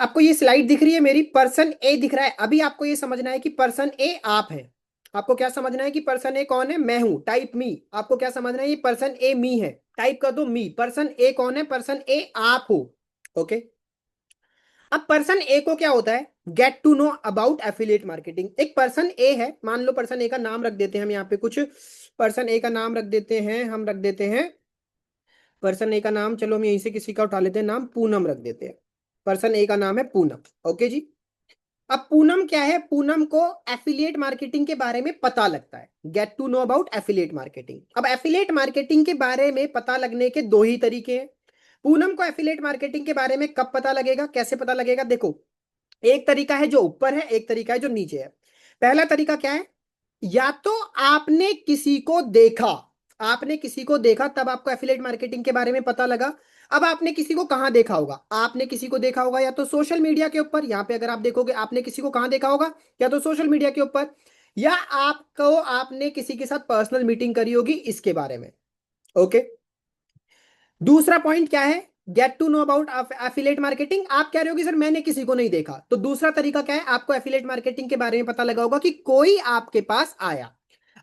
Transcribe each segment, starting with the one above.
आपको ये स्लाइड दिख रही है मेरी, पर्सन ए दिख रहा है। अभी आपको ये समझना है कि पर्सन ए आप है। आपको क्या समझना है कि पर्सन ए कौन है? मैं हूं, टाइप मी। आपको क्या समझना है? ये पर्सन ए मी है, टाइप कर दो मी। पर्सन ए कौन है? पर्सन ए आप हो। ओके। अब पर्सन ए को क्या होता है? Get to know about affiliate marketing. एक पर्सन ए है, मान लो पर्सन ए का नाम रख देते हैं हम यहाँ पे कुछ। पर्सन ए का नाम रख देते हैं, हम रख देते हैं पर्सन ए का नाम, चलो हम यहीं से किसी का उठा लेते हैं नाम, पूनम रख देते हैं। पर्सन ए का नाम है पूनम। ओके जी। अब पूनम क्या है? पूनम को एफिलिएट मार्केटिंग के बारे में पता लगता है। Get to know about affiliate marketing. अब एफिलिएट मार्केटिंग के बारे में पता लगने के दो ही तरीके हैं। पूनम को एफिलिएट मार्केटिंग के बारे में कब पता लगेगा, कैसे पता लगेगा? देखो, एक तरीका है जो ऊपर है, एक तरीका है जो नीचे है। पहला तरीका क्या है? या तो आपने किसी को देखा, आपने किसी को देखा तब आपको एफिलिएट मार्केटिंग के बारे में पता लगा। अब आपने किसी को कहां देखा होगा? आपने किसी को देखा होगा या तो सोशल मीडिया के ऊपर, यहां पे अगर आप देखोगे आपने किसी को कहां देखा होगा, या तो सोशल मीडिया के ऊपर, या आपको आपने किसी के साथ पर्सनल मीटिंग करी होगी इसके बारे में। ओके। दूसरा पॉइंट क्या है? Get to know about affiliate marketing. आप कह रहे हो कि सर मैंने किसी को नहीं देखा, तो दूसरा तरीका क्या है? आपको एफिलिएट मार्केटिंग के बारे में पता लगा होगा कि कोई आपके पास आया।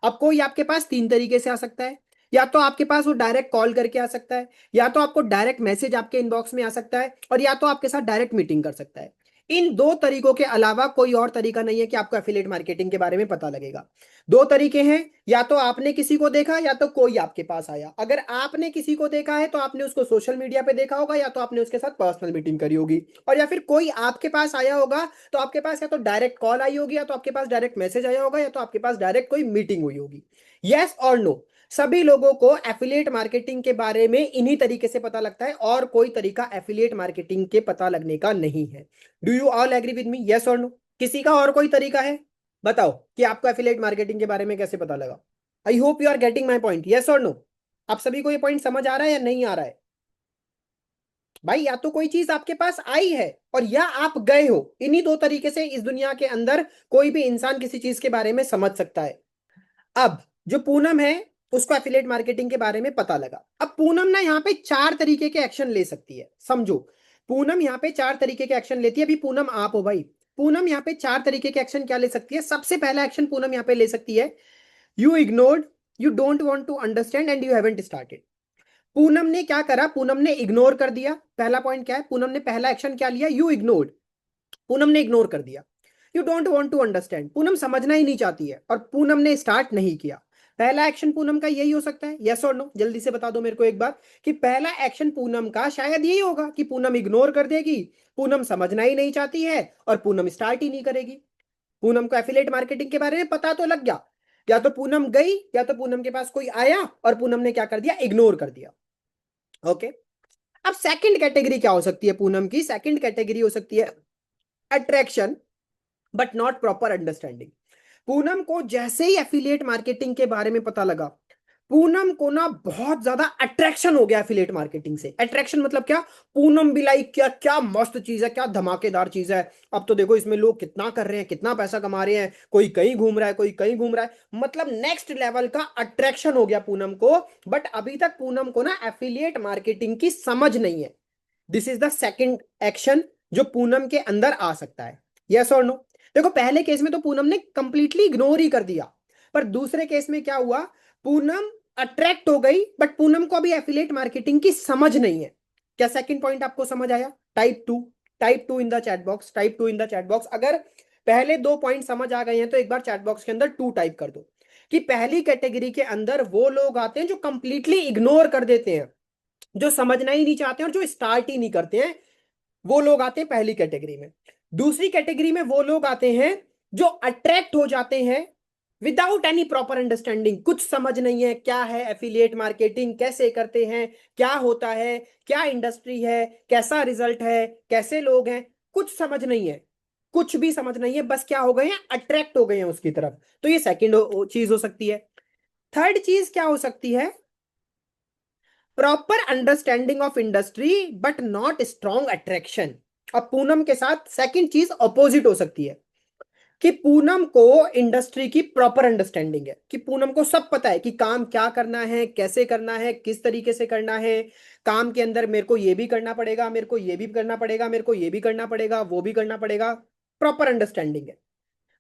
अब कोई आपके पास तीन तरीके से आ सकता है। या तो आपके पास वो डायरेक्ट कॉल करके आ सकता है, या तो आपको डायरेक्ट मैसेज आपके इनबॉक्स में आ सकता है, और या तो आपके साथ डायरेक्ट मीटिंग कर सकता है। इन दो तरीकों के अलावा कोई और तरीका नहीं है कि आपको एफिलिएट मार्केटिंग के बारे में पता लगेगा। दो तरीके हैं, या तो आपने किसी को देखा या तो कोई आपके पास आया। अगर आपने किसी को देखा है तो आपने उसको सोशल मीडिया पे देखा होगा, या तो आपने उसके साथ पर्सनल मीटिंग करी होगी, और या फिर कोई आपके पास आया होगा तो आपके पास या तो डायरेक्ट कॉल आई होगी, या तो आपके पास डायरेक्ट मैसेज आया होगा, या तो आपके पास डायरेक्ट कोई मीटिंग हुई होगी। यस और नो? सभी लोगों को एफिलिएट मार्केटिंग के बारे में इन्हीं तरीके से पता लगता है, और कोई तरीका एफिलिएट मार्केटिंग के पता लगने का नहीं है। Do you all agree with me? Yes और नो? किसी का और कोई तरीका है? बताओ कि आपको एफिलिएट मार्केटिंग के बारे में कैसे पता लगा। I hope you are getting my point. Yes और नो? आप सभी को ये पॉइंट समझ आ रहा है या नहीं आ रहा है? भाई, या तो कोई चीज आपके पास आई है और या आप गए हो। इन्हीं दो तरीके से इस दुनिया के अंदर कोई भी इंसान किसी चीज के बारे में समझ सकता है। अब जो पूनम है, उसको एफिलिएट मार्केटिंग के बारे में पता लगा। अब पूनम ना यहाँ पे चार तरीके के एक्शन ले सकती है, समझो। पूनम यहाँ पे चार तरीके के एक्शन लेती है। अभी पूनम आप हो भाई। पूनम यहाँ पे चार तरीके के एक्शन क्या ले सकती है? सबसे पहला एक्शन पूनम यहाँ पे ले सकती है, you ignored, you don't want to understand and you haven't started. Poonam ने क्या करा? पूनम ने इग्नोर कर दिया। पहला पॉइंट क्या है? पूनम ने पहला एक्शन क्या लिया? You ignored. पूनम ने इग्नोर कर दिया। You don't want to understand, Poonam समझना ही नहीं चाहती है, और पूनम ने स्टार्ट नहीं किया। पहला एक्शन पूनम का यही हो सकता है। यस और नो? जल्दी से बता दो मेरे को एक बार कि पहला एक्शन पूनम का शायद यही होगा कि पूनम इग्नोर कर देगी, पूनम समझना ही नहीं चाहती है, और पूनम स्टार्ट ही नहीं करेगी। पूनम को एफिलिएट मार्केटिंग के बारे में पता तो लग गया। या तो पूनम गई, या तो पूनम के पास कोई आया और पूनम ने क्या कर दिया? इग्नोर कर दिया। ओके। अब सेकंड कैटेगरी क्या हो सकती है पूनम की? सेकंड कैटेगरी हो सकती है attraction but not proper understanding. Poonam को जैसे ही एफिलिएट मार्केटिंग के बारे में पता लगा, पूनम को ना बहुत ज्यादा अट्रैक्शन हो गया एफिलिएट मार्केटिंग से। अट्रैक्शन मतलब क्या? पूनम भी लाइक, क्या क्या मस्त चीज है, क्या धमाकेदार चीज है। अब तो देखो इसमें लोग कितना कर रहे हैं, कितना पैसा कमा रहे हैं, कोई कहीं घूम रहा है, कोई कहीं घूम रहा है, मतलब नेक्स्ट लेवल का अट्रैक्शन हो गया पूनम को। बट अभी तक पूनम को ना एफिलिएट मार्केटिंग की समझ नहीं है। This is the second action जो पूनम के अंदर आ सकता है। यस और नो? देखो, पहले केस में तो पूनम ने कंप्लीटली इग्नोर ही कर दिया, पर दूसरे केस में क्या हुआ? पूनम अट्रैक्ट हो गई, बट पूनम को अभी एफिलिएट मार्केटिंग की समझ नहीं है। क्या सेकंड पॉइंट आपको समझ आया? Type two, type two in the chat box, type two in the chat box. अगर पहले दो पॉइंट समझ आ गए हैं तो एक बार चैट बॉक्स के अंदर टू टाइप कर दो। कि पहली कैटेगरी के अंदर वो लोग आते हैं जो कंप्लीटली इग्नोर कर देते हैं, जो समझना ही नहीं चाहते हैं और जो स्टार्ट ही नहीं करते हैं, वो लोग आते हैं पहली कैटेगरी में। दूसरी कैटेगरी में वो लोग आते हैं जो अट्रैक्ट हो जाते हैं विदाउट एनी प्रॉपर अंडरस्टैंडिंग। कुछ समझ नहीं है क्या है एफिलिएट मार्केटिंग, कैसे करते हैं, क्या होता है, क्या इंडस्ट्री है, कैसा रिजल्ट है, कैसे लोग हैं, कुछ समझ नहीं है। कुछ भी समझ नहीं है, बस क्या हो गए हैं? अट्रैक्ट हो गए हैं उसकी तरफ। तो ये सेकंड चीज हो सकती है। थर्ड चीज क्या हो सकती है? Proper understanding of industry but not strong attraction. अब पूनम के साथ सेकंड चीज अपोजिट हो सकती है। कि पूनम को इंडस्ट्री की प्रॉपर अंडरस्टैंडिंग है, कि पूनम को सब पता है कि काम क्या करना है, कैसे करना है, किस तरीके से करना है। काम के अंदर मेरे को ये भी करना पड़ेगा, मेरे को ये भी करना पड़ेगा, मेरे को ये भी करना पड़ेगा, वो भी करना पड़ेगा। प्रॉपर अंडरस्टैंडिंग है।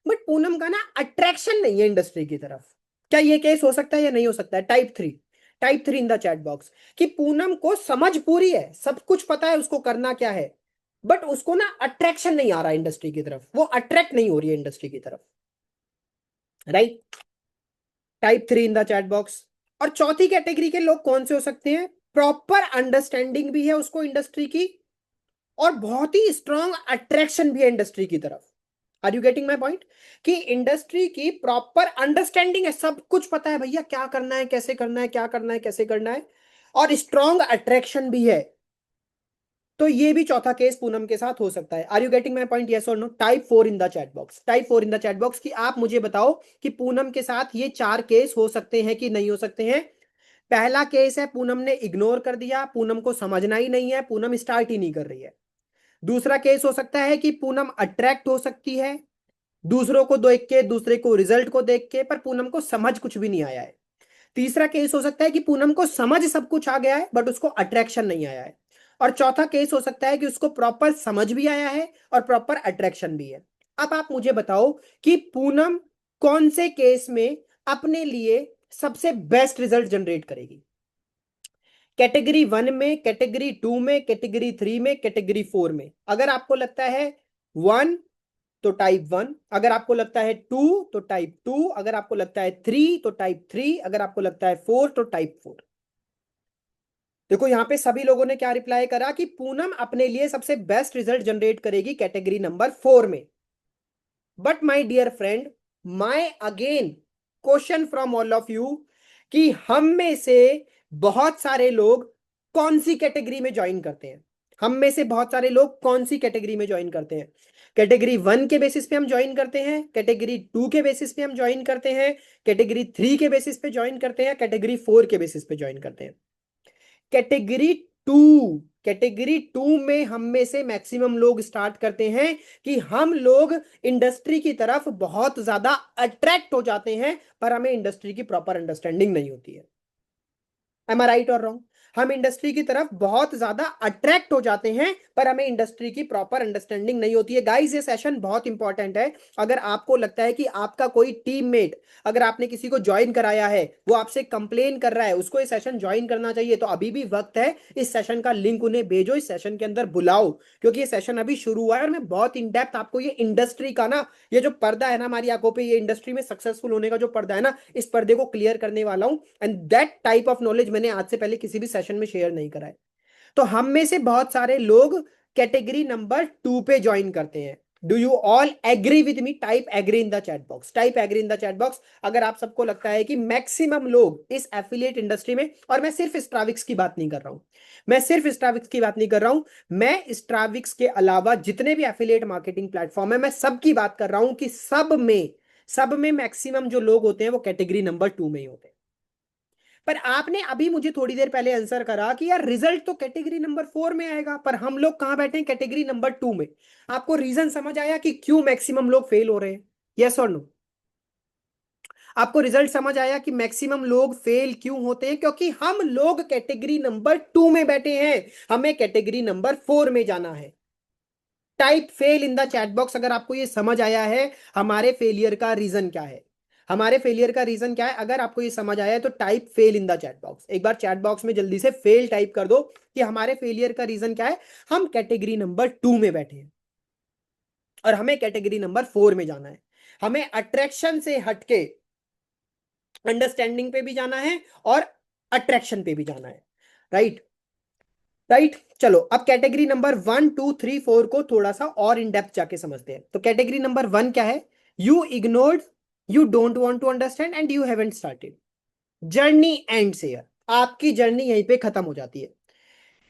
बट पूनम का ना अट्रैक्शन नहीं है इंडस्ट्री की तरफ। क्या ये केस हो सकता है या नहीं हो सकता है? Type three in the chat box, कि पूनम को समझ पूरी है, सब कुछ पता है उसको करना क्या है, बट उसको ना अट्रैक्शन नहीं आ रहा इंडस्ट्री की तरफ, वो अट्रैक्ट नहीं हो रही है इंडस्ट्री की तरफ। Right? Type three in the chat box. और चौथी कैटेगरी के लोग कौन से हो सकते हैं? प्रॉपर अंडरस्टैंडिंग भी है उसको इंडस्ट्री की, और बहुत ही स्ट्रांग अट्रैक्शन भी है इंडस्ट्री की तरफ। Are you getting my point? कि इंडस्ट्री की प्रॉपर अंडरस्टैंडिंग है, सब कुछ पता है भैया क्या करना है, कैसे करना है, क्या करना है, कैसे करना है, और स्ट्रांग अट्रैक्शन भी है। तो ये भी चौथा केस पूनम के साथ हो सकता है। Are you getting my point? Yes और no? Type four in the chat box, type four in the chat box, कि आप मुझे बताओ कि पूनम के साथ ये चार केस हो सकते हैं कि नहीं हो सकते हैं। पहला केस है पूनम ने इग्नोर कर दिया, पूनम को समझना ही नहीं है, पूनम स्टार्ट ही नहीं कर रही है। दूसरा केस हो सकता है कि पूनम अट्रैक्ट हो सकती है दूसरों को देख के, दूसरे को रिजल्ट को देख के, पर पूनम को समझ कुछ भी नहीं आया है। तीसरा केस हो सकता है कि पूनम को समझ सब कुछ आ गया है बट उसको अट्रैक्शन नहीं आया है। और चौथा केस हो सकता है कि उसको प्रॉपर समझ भी आया है और प्रॉपर अट्रैक्शन भी है। अब आप मुझे बताओ कि पूनम कौन से केस में अपने लिए सबसे बेस्ट रिजल्ट जनरेट करेगी? कैटेगरी वन में, कैटेगरी टू में, कैटेगरी थ्री में, कैटेगरी फोर में? अगर आपको लगता है वन तो टाइप वन, अगर आपको लगता है टू तो टाइप टू, अगर आपको लगता है थ्री तो टाइप थ्री, अगर आपको लगता है फोर तो टाइप फोर। देखो यहां पे सभी लोगों ने क्या रिप्लाई करा कि पूनम अपने लिए सबसे बेस्ट रिजल्ट जनरेट करेगी कैटेगरी नंबर फोर में। But my dear friend, my again question from all of you, कि हम में से बहुत सारे लोग कौन सी कैटेगरी में ज्वाइन करते हैं? हम में से बहुत सारे लोग कौन सी कैटेगरी में ज्वाइन करते हैं? कैटेगरी वन के बेसिस पे हम ज्वाइन करते हैं, कैटेगरी टू के बेसिस पे हम ज्वाइन करते हैं, कैटेगरी थ्री के बेसिस पे ज्वाइन करते हैं, कैटेगरी फोर के बेसिस पे ज्वाइन करते हैं। कैटेगरी टू, कैटेगरी टू में हम में से मैक्सिमम लोग स्टार्ट करते हैं कि हम लोग इंडस्ट्री की तरफ बहुत ज्यादा अट्रैक्ट हो जाते हैं, पर हमें इंडस्ट्री की प्रॉपर अंडरस्टैंडिंग नहीं होती है। एम आई राइट और रॉन्ग? हम इंडस्ट्री की तरफ बहुत ज्यादा अट्रैक्ट हो जाते हैं, पर हमें इंडस्ट्री की प्रॉपर अंडरस्टैंडिंग नहीं होती है। गाइस ये सेशन बहुत इंपॉर्टेंट है। अगर आपको लगता है कि आपका कोई टीममेट, अगर आपने किसी को ज्वाइन कराया है, वो आपसे कंप्लेन कर रहा है, उसको ये सेशन ज्वाइन करना चाहिए, तो अभी भी वक्त है। इस सेशन का लिंक उन्हें भेजो, इस सेशन के अंदर बुलाओ, क्योंकि ये सेशन अभी शुरू हुआ है और मैं बहुत इन डेप्थ आपको ये इंडस्ट्री का ना, ये जो पर्दा है ना हमारी आंखों पे, ये इंडस्ट्री में सक्सेसफुल होने का जो पर्दा है ना, इस पर्दे को क्लियर करने वाला हूं। And that type of knowledge मैंने आज से पहले किसी भी सेशन में शेयर नहीं करा है। तो हम में से बहुत सारे लोग कैटेगरी नंबर टू पे ज्वाइन करते हैं। Do you all agree with me? Type agree in the chat box, type agree in the chat box अगर आप सबको लगता है कि मैक्सिमम लोग इस एफिलिएट इंडस्ट्री में, और मैं सिर्फ स्ट्राविक्स की बात नहीं कर रहा हूं, मैं सिर्फ स्ट्राविक्स की बात नहीं कर रहा हूं, मैं स्ट्राविक्स के अलावा जितने भी एफिलिएट मार्केटिंग प्लेटफॉर्म है, मैं सबकी बात कर रहा हूं कि सब में मैक्सिमम जो लोग होते हैं वो कैटेगरी नंबर टू में ही होते हैं। पर आपने अभी मुझे थोड़ी देर पहले आंसर करा कि यार रिजल्ट तो कैटेगरी नंबर फोर में आएगा, पर हम लोग कहां बैठे हैं? कैटेगरी नंबर टू में। आपको रीजन समझ आया कि क्यों मैक्सिमम लोग फेल हो रहे हैं? यस और नो? आपको रिजल्ट समझ आया कि मैक्सिमम लोग फेल क्यों होते हैं? क्योंकि हम लोग कैटेगरी नंबर टू में बैठे हैं, हमें कैटेगरी नंबर फोर में जाना है। Type fail in the chat box अगर आपको ये समझ आया है हमारे फेलियर का रीजन क्या है, हमारे फेलियर का रीजन क्या है। अगर आपको ये समझ आया है तो type fail in the chat box, एक बार चैट बॉक्स में जल्दी से फेल टाइप कर दो कि हमारे फेलियर का रीजन क्या है। हम कैटेगरी नंबर टू में बैठे हैं और हमें कैटेगरी नंबर फोर में जाना है। हमें अट्रैक्शन से हटके अंडरस्टैंडिंग पे भी जाना है और अट्रैक्शन पे भी जाना है। राइट? राइट, चलो अब category number one two three four को थोड़ा सा और इन डेप्थ जाके समझते हैं। तो कैटेगरी नंबर वन क्या है? You ignored, you don't want to understand and you haven't started. Journey ends here, आपकी जर्नी यहीं पे खत्म हो जाती है।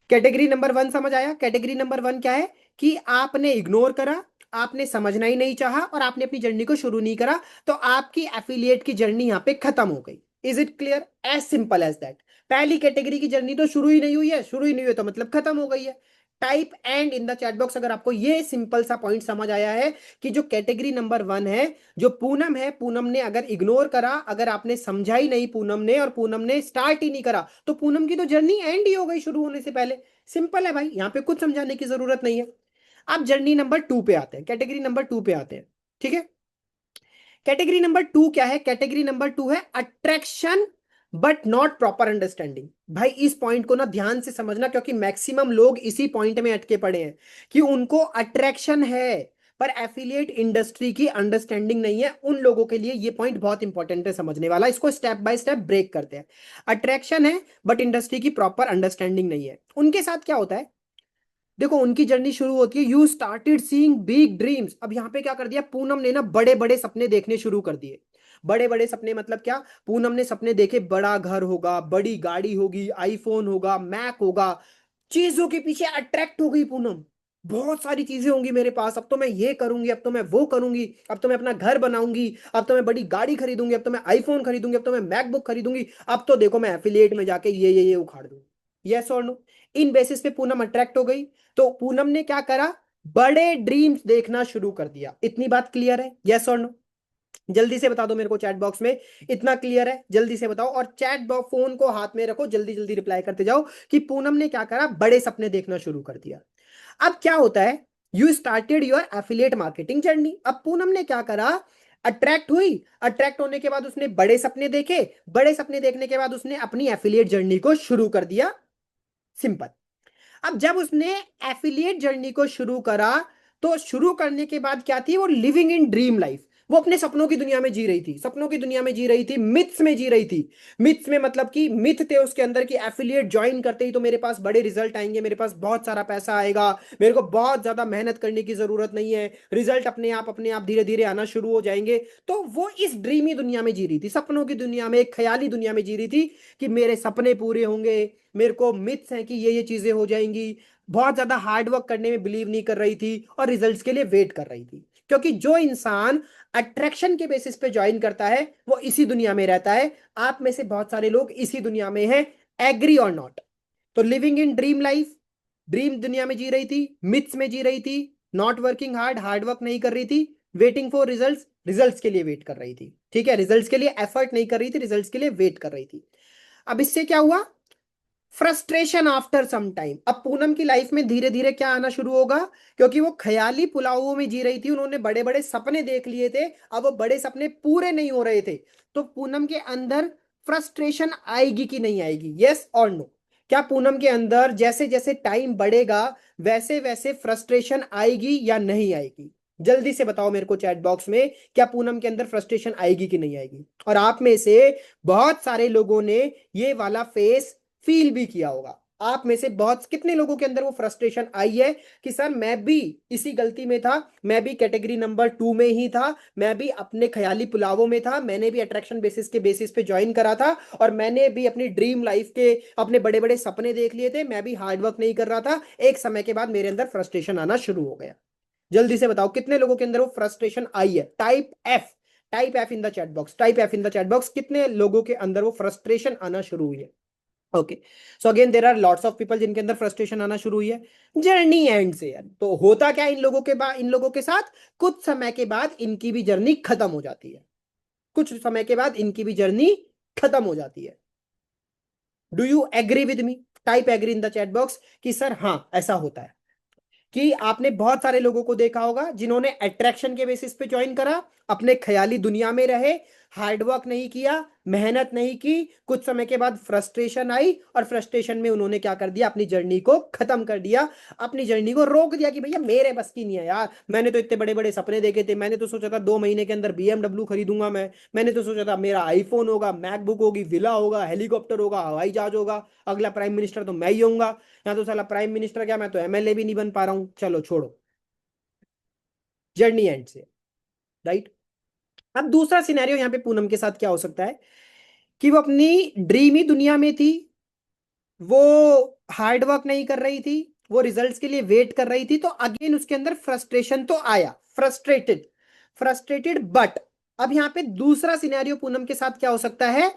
कैटेगरी नंबर वन समझ आया? कैटेगरी नंबर वन क्या है कि आपने इग्नोर करा, आपने समझना ही नहीं चाहा और आपने अपनी जर्नी को शुरू नहीं करा, तो आपकी एफिलिएट की जर्नी यहां पे खत्म हो गई। Is it clear? As simple as that. पहली कैटेगरी की जर्नी तो शुरू ही नहीं हुई है, शुरू ही नहीं हुई तो मतलब खत्म हो गई है। Type and in the chat box अगर आपको ये सिंपल सा पॉइंट समझ आया है कि जो कैटेगरी नंबर 1 है, जो पूनम है, पूनम ने अगर इग्नोर करा, अगर आपने समझा ही नहीं पूनम ने, और पूनम ने स्टार्ट ही नहीं करा, तो पूनम की तो जर्नी एंड ही हो गई शुरू होने से पहले। सिंपल है भाई, यहां पे कुछ समझाने की जरूरत नहीं है। अब जर्नी नंबर 2 पे आते हैं, कैटेगरी नंबर 2 पे आते हैं। ठीक है, कैटेगरी नंबर 2 क्या है? कैटेगरी नंबर 2 है attraction but not proper understanding. भाई इस पॉइंट को ना ध्यान से समझना, क्योंकि मैक्सिमम लोग इसी पॉइंट में अटके पड़े हैं कि उनको अट्रैक्शन है पर एफिलिएट इंडस्ट्री की अंडरस्टैंडिंग नहीं है। उन लोगों के लिए ये पॉइंट बहुत इंपॉर्टेंट है समझने वाला। इसको स्टेप बाय स्टेप ब्रेक करते हैं। अट्रैक्शन है बट इंडस्ट्री की प्रॉपर अंडरस्टैंडिंग नहीं है, उनके साथ क्या होता है? देखो उनकी जर्नी शुरू होती है, you started seeing big dreams. अब यहां पे क्या कर दिया पूनम ने ना, बड़े बड़े सपने देखने शुरू कर दिए। बड़े बड़े सपने मतलब क्या? पूनम ने सपने देखे, बड़ा घर होगा, बड़ी गाड़ी होगी, आईफोन होगा, मैक होगा। चीजों के पीछे अट्रैक्ट हो गई पूनम। बहुत सारी चीजें होंगी मेरे पास, अब तो मैं ये करूंगी, अब तो मैं वो करूंगी, अब तो मैं अपना घर बनाऊंगी, अब तो मैं बड़ी गाड़ी खरीदूंगी, अब तो मैं आईफोन खरीदूंगी, अब तो मैं मैकबुक खरीदूंगी, अब तो देखो मैं एफिलिएट में जाके ये उखाड़ दूंगी। यस और नो? इन बेसिस पे पूनम अट्रैक्ट हो गई, तो पूनम ने क्या करा? बड़े ड्रीम्स देखना शुरू कर दिया। इतनी बात क्लियर है? यस और नो? जल्दी से बता दो मेरे को चैट बॉक्स में, इतना क्लियर है? जल्दी से बताओ, और चैट बॉक्स फोन को हाथ में रखो, जल्दी जल्दी रिप्लाई करते जाओ कि पूनम ने क्या करा? बड़े सपने देखना शुरू कर दिया। अब क्या होता है? You started your affiliate marketing journey. अब पूनम ने क्या करा? अट्रैक्ट हुई, अट्रैक्ट होने के बाद उसने बड़े सपने देखे, बड़े सपने देखने के बाद उसने अपनी एफिलिएट जर्नी को शुरू कर दिया। सिंपल। अब जब उसने एफिलिएट जर्नी को शुरू करा, तो शुरू करने के बाद क्या थी? वो लिविंग इन ड्रीम लाइफ। वो अपने सपनों की दुनिया में जी रही थी, सपनों की दुनिया में जी रही थी, मिथ्स में जी रही थी। मिथ्स में मतलब कि मिथ थे उसके अंदर कि एफिलिएट ज्वाइन करते ही तो मेरे पास बड़े रिजल्ट आएंगे, मेरे पास बहुत सारा पैसा आएगा, मेरे को बहुत ज्यादा मेहनत करने की जरूरत नहीं है, रिजल्ट अपने आप धीरे धीरे आना शुरू हो जाएंगे। तो वो इस ड्रीमी दुनिया में जी रही थी, सपनों की दुनिया में, एक ख्याली दुनिया में जी रही थी कि मेरे सपने पूरे होंगे, मेरे को मिथ्स हैं कि ये चीजें हो जाएंगी। बहुत ज्यादा हार्ड वर्क करने में बिलीव नहीं कर रही थी और रिजल्ट्स के लिए वेट कर रही थी। क्योंकि जो इंसान अट्रैक्शन के बेसिस पे ज्वाइन करता है वो इसी दुनिया में रहता है। आप में से बहुत सारे लोग इसी दुनिया में हैं। एग्री और नॉट? तो living in dream life, dream दुनिया में जी रही थी, मिथ्स में जी रही थी, not working hard, hard work नहीं कर रही थी, वेटिंग फॉर रिजल्ट्स, रिजल्ट्स के लिए वेट कर रही थी। ठीक है, रिजल्ट्स के लिए एफर्ट नहीं कर रही थी, रिजल्ट्स के लिए वेट कर रही थी। अब इससे क्या हुआ? Frustration after some time. अब पूनम की लाइफ में धीरे धीरे क्या आना शुरू होगा? क्योंकि वो ख्याली पुलावों में जी रही थी, उन्होंने बड़े बड़े सपने देख लिए थे, अब वो बड़े सपने पूरे नहीं हो रहे थे। तो पूनम के अंदर फ्रस्ट्रेशन आएगी कि नहीं आएगी? यस और नो? क्या पूनम के अंदर जैसे जैसे टाइम बढ़ेगा वैसे वैसे फ्रस्ट्रेशन आएगी या नहीं आएगी? जल्दी से बताओ मेरे को चैट बॉक्स में, क्या पूनम के अंदर फ्रस्ट्रेशन आएगी कि नहीं आएगी? और आप में से बहुत सारे लोगों ने ये वाला फेस फील भी किया होगा। आप में से बहुत कितने लोगों के अंदर वो फ्रस्ट्रेशन आई है कि सर मैं भी इसी गलती में था, मैं भी कैटेगरी नंबर 2 में ही था, मैं भी अपने ख्याली पुलावों में था, मैंने भी अट्रैक्शन बेसिस पे ज्वाइन करा था, और मैंने भी अपनी ड्रीम लाइफ के अपने बड़े बड़े सपने देख लिए थे, मैं भी हार्ड वर्क नहीं कर रहा था, एक समय के बाद मेरे अंदर फ्रस्ट्रेशन आना शुरू हो गया। जल्दी से बताओ कितने लोगों के अंदर वो फ्रस्ट्रेशन आई है? Type F, type F in the chat box, type F in the chat box. कितने लोगों के अंदर वो फ्रस्ट्रेशन आना शुरू हुई है? Okay, so again there are lots of people जिनके अंदर फ्रस्ट्रेशन आना शुरू हुई है जर्नी एंड से। यार तो होता क्या इन लोगों के बाद, इन लोगों के साथ कुछ समय के बाद इनकी भी जर्नी खत्म हो जाती है। कुछ समय के बाद इनकी भी जर्नी खत्म हो जाती है। Do you agree with me? Type agree in the chat box कि सर हाँ ऐसा होता है। कि आपने बहुत सारे लोगों को देखा होगा जिन्होंने अट्रैक्शन के बेसिस पे ज्वाइन करा, अपने ख्याली दुनिया में रहे, हार्ड वर्क नहीं किया, मेहनत नहीं की, कुछ समय के बाद फ्रस्ट्रेशन आई और फ्रस्ट्रेशन में उन्होंने क्या कर दिया? अपनी जर्नी को खत्म कर दिया, अपनी जर्नी को रोक दिया कि भैया मेरे बस की नहीं है यार, मैंने तो इतने बड़े बड़े सपने देखे थे, मैंने तो सोचा था 2 महीने के अंदर BMW खरीदूंगा मैंने तो सोचा था मेरा आईफोन होगा, मैकबुक होगी, विला होगा, हेलीकॉप्टर होगा, हवाई जहाज होगा, अगला प्राइम मिनिस्टर तो मैं ही होऊंगा। यहाँ तो साला प्राइम मिनिस्टर क्या, मैं तो MLA भी नहीं बन पा रहा हूं। चलो छोड़ो, जर्नी एंड से। राइट? अब दूसरा सिनेरियो यहाँ पे पूनम के साथ क्या हो सकता है कि वो अपनी ड्रीमी दुनिया में थी, वो हार्ड वर्क नहीं कर रही थी, वो रिजल्ट्स के लिए वेट कर रही थी, तो अगेन उसके अंदर फ्रस्ट्रेशन तो आया, फ्रस्ट्रेटेड बट अब यहाँ पे दूसरा सिनेरियो पूनम के साथ क्या हो सकता है?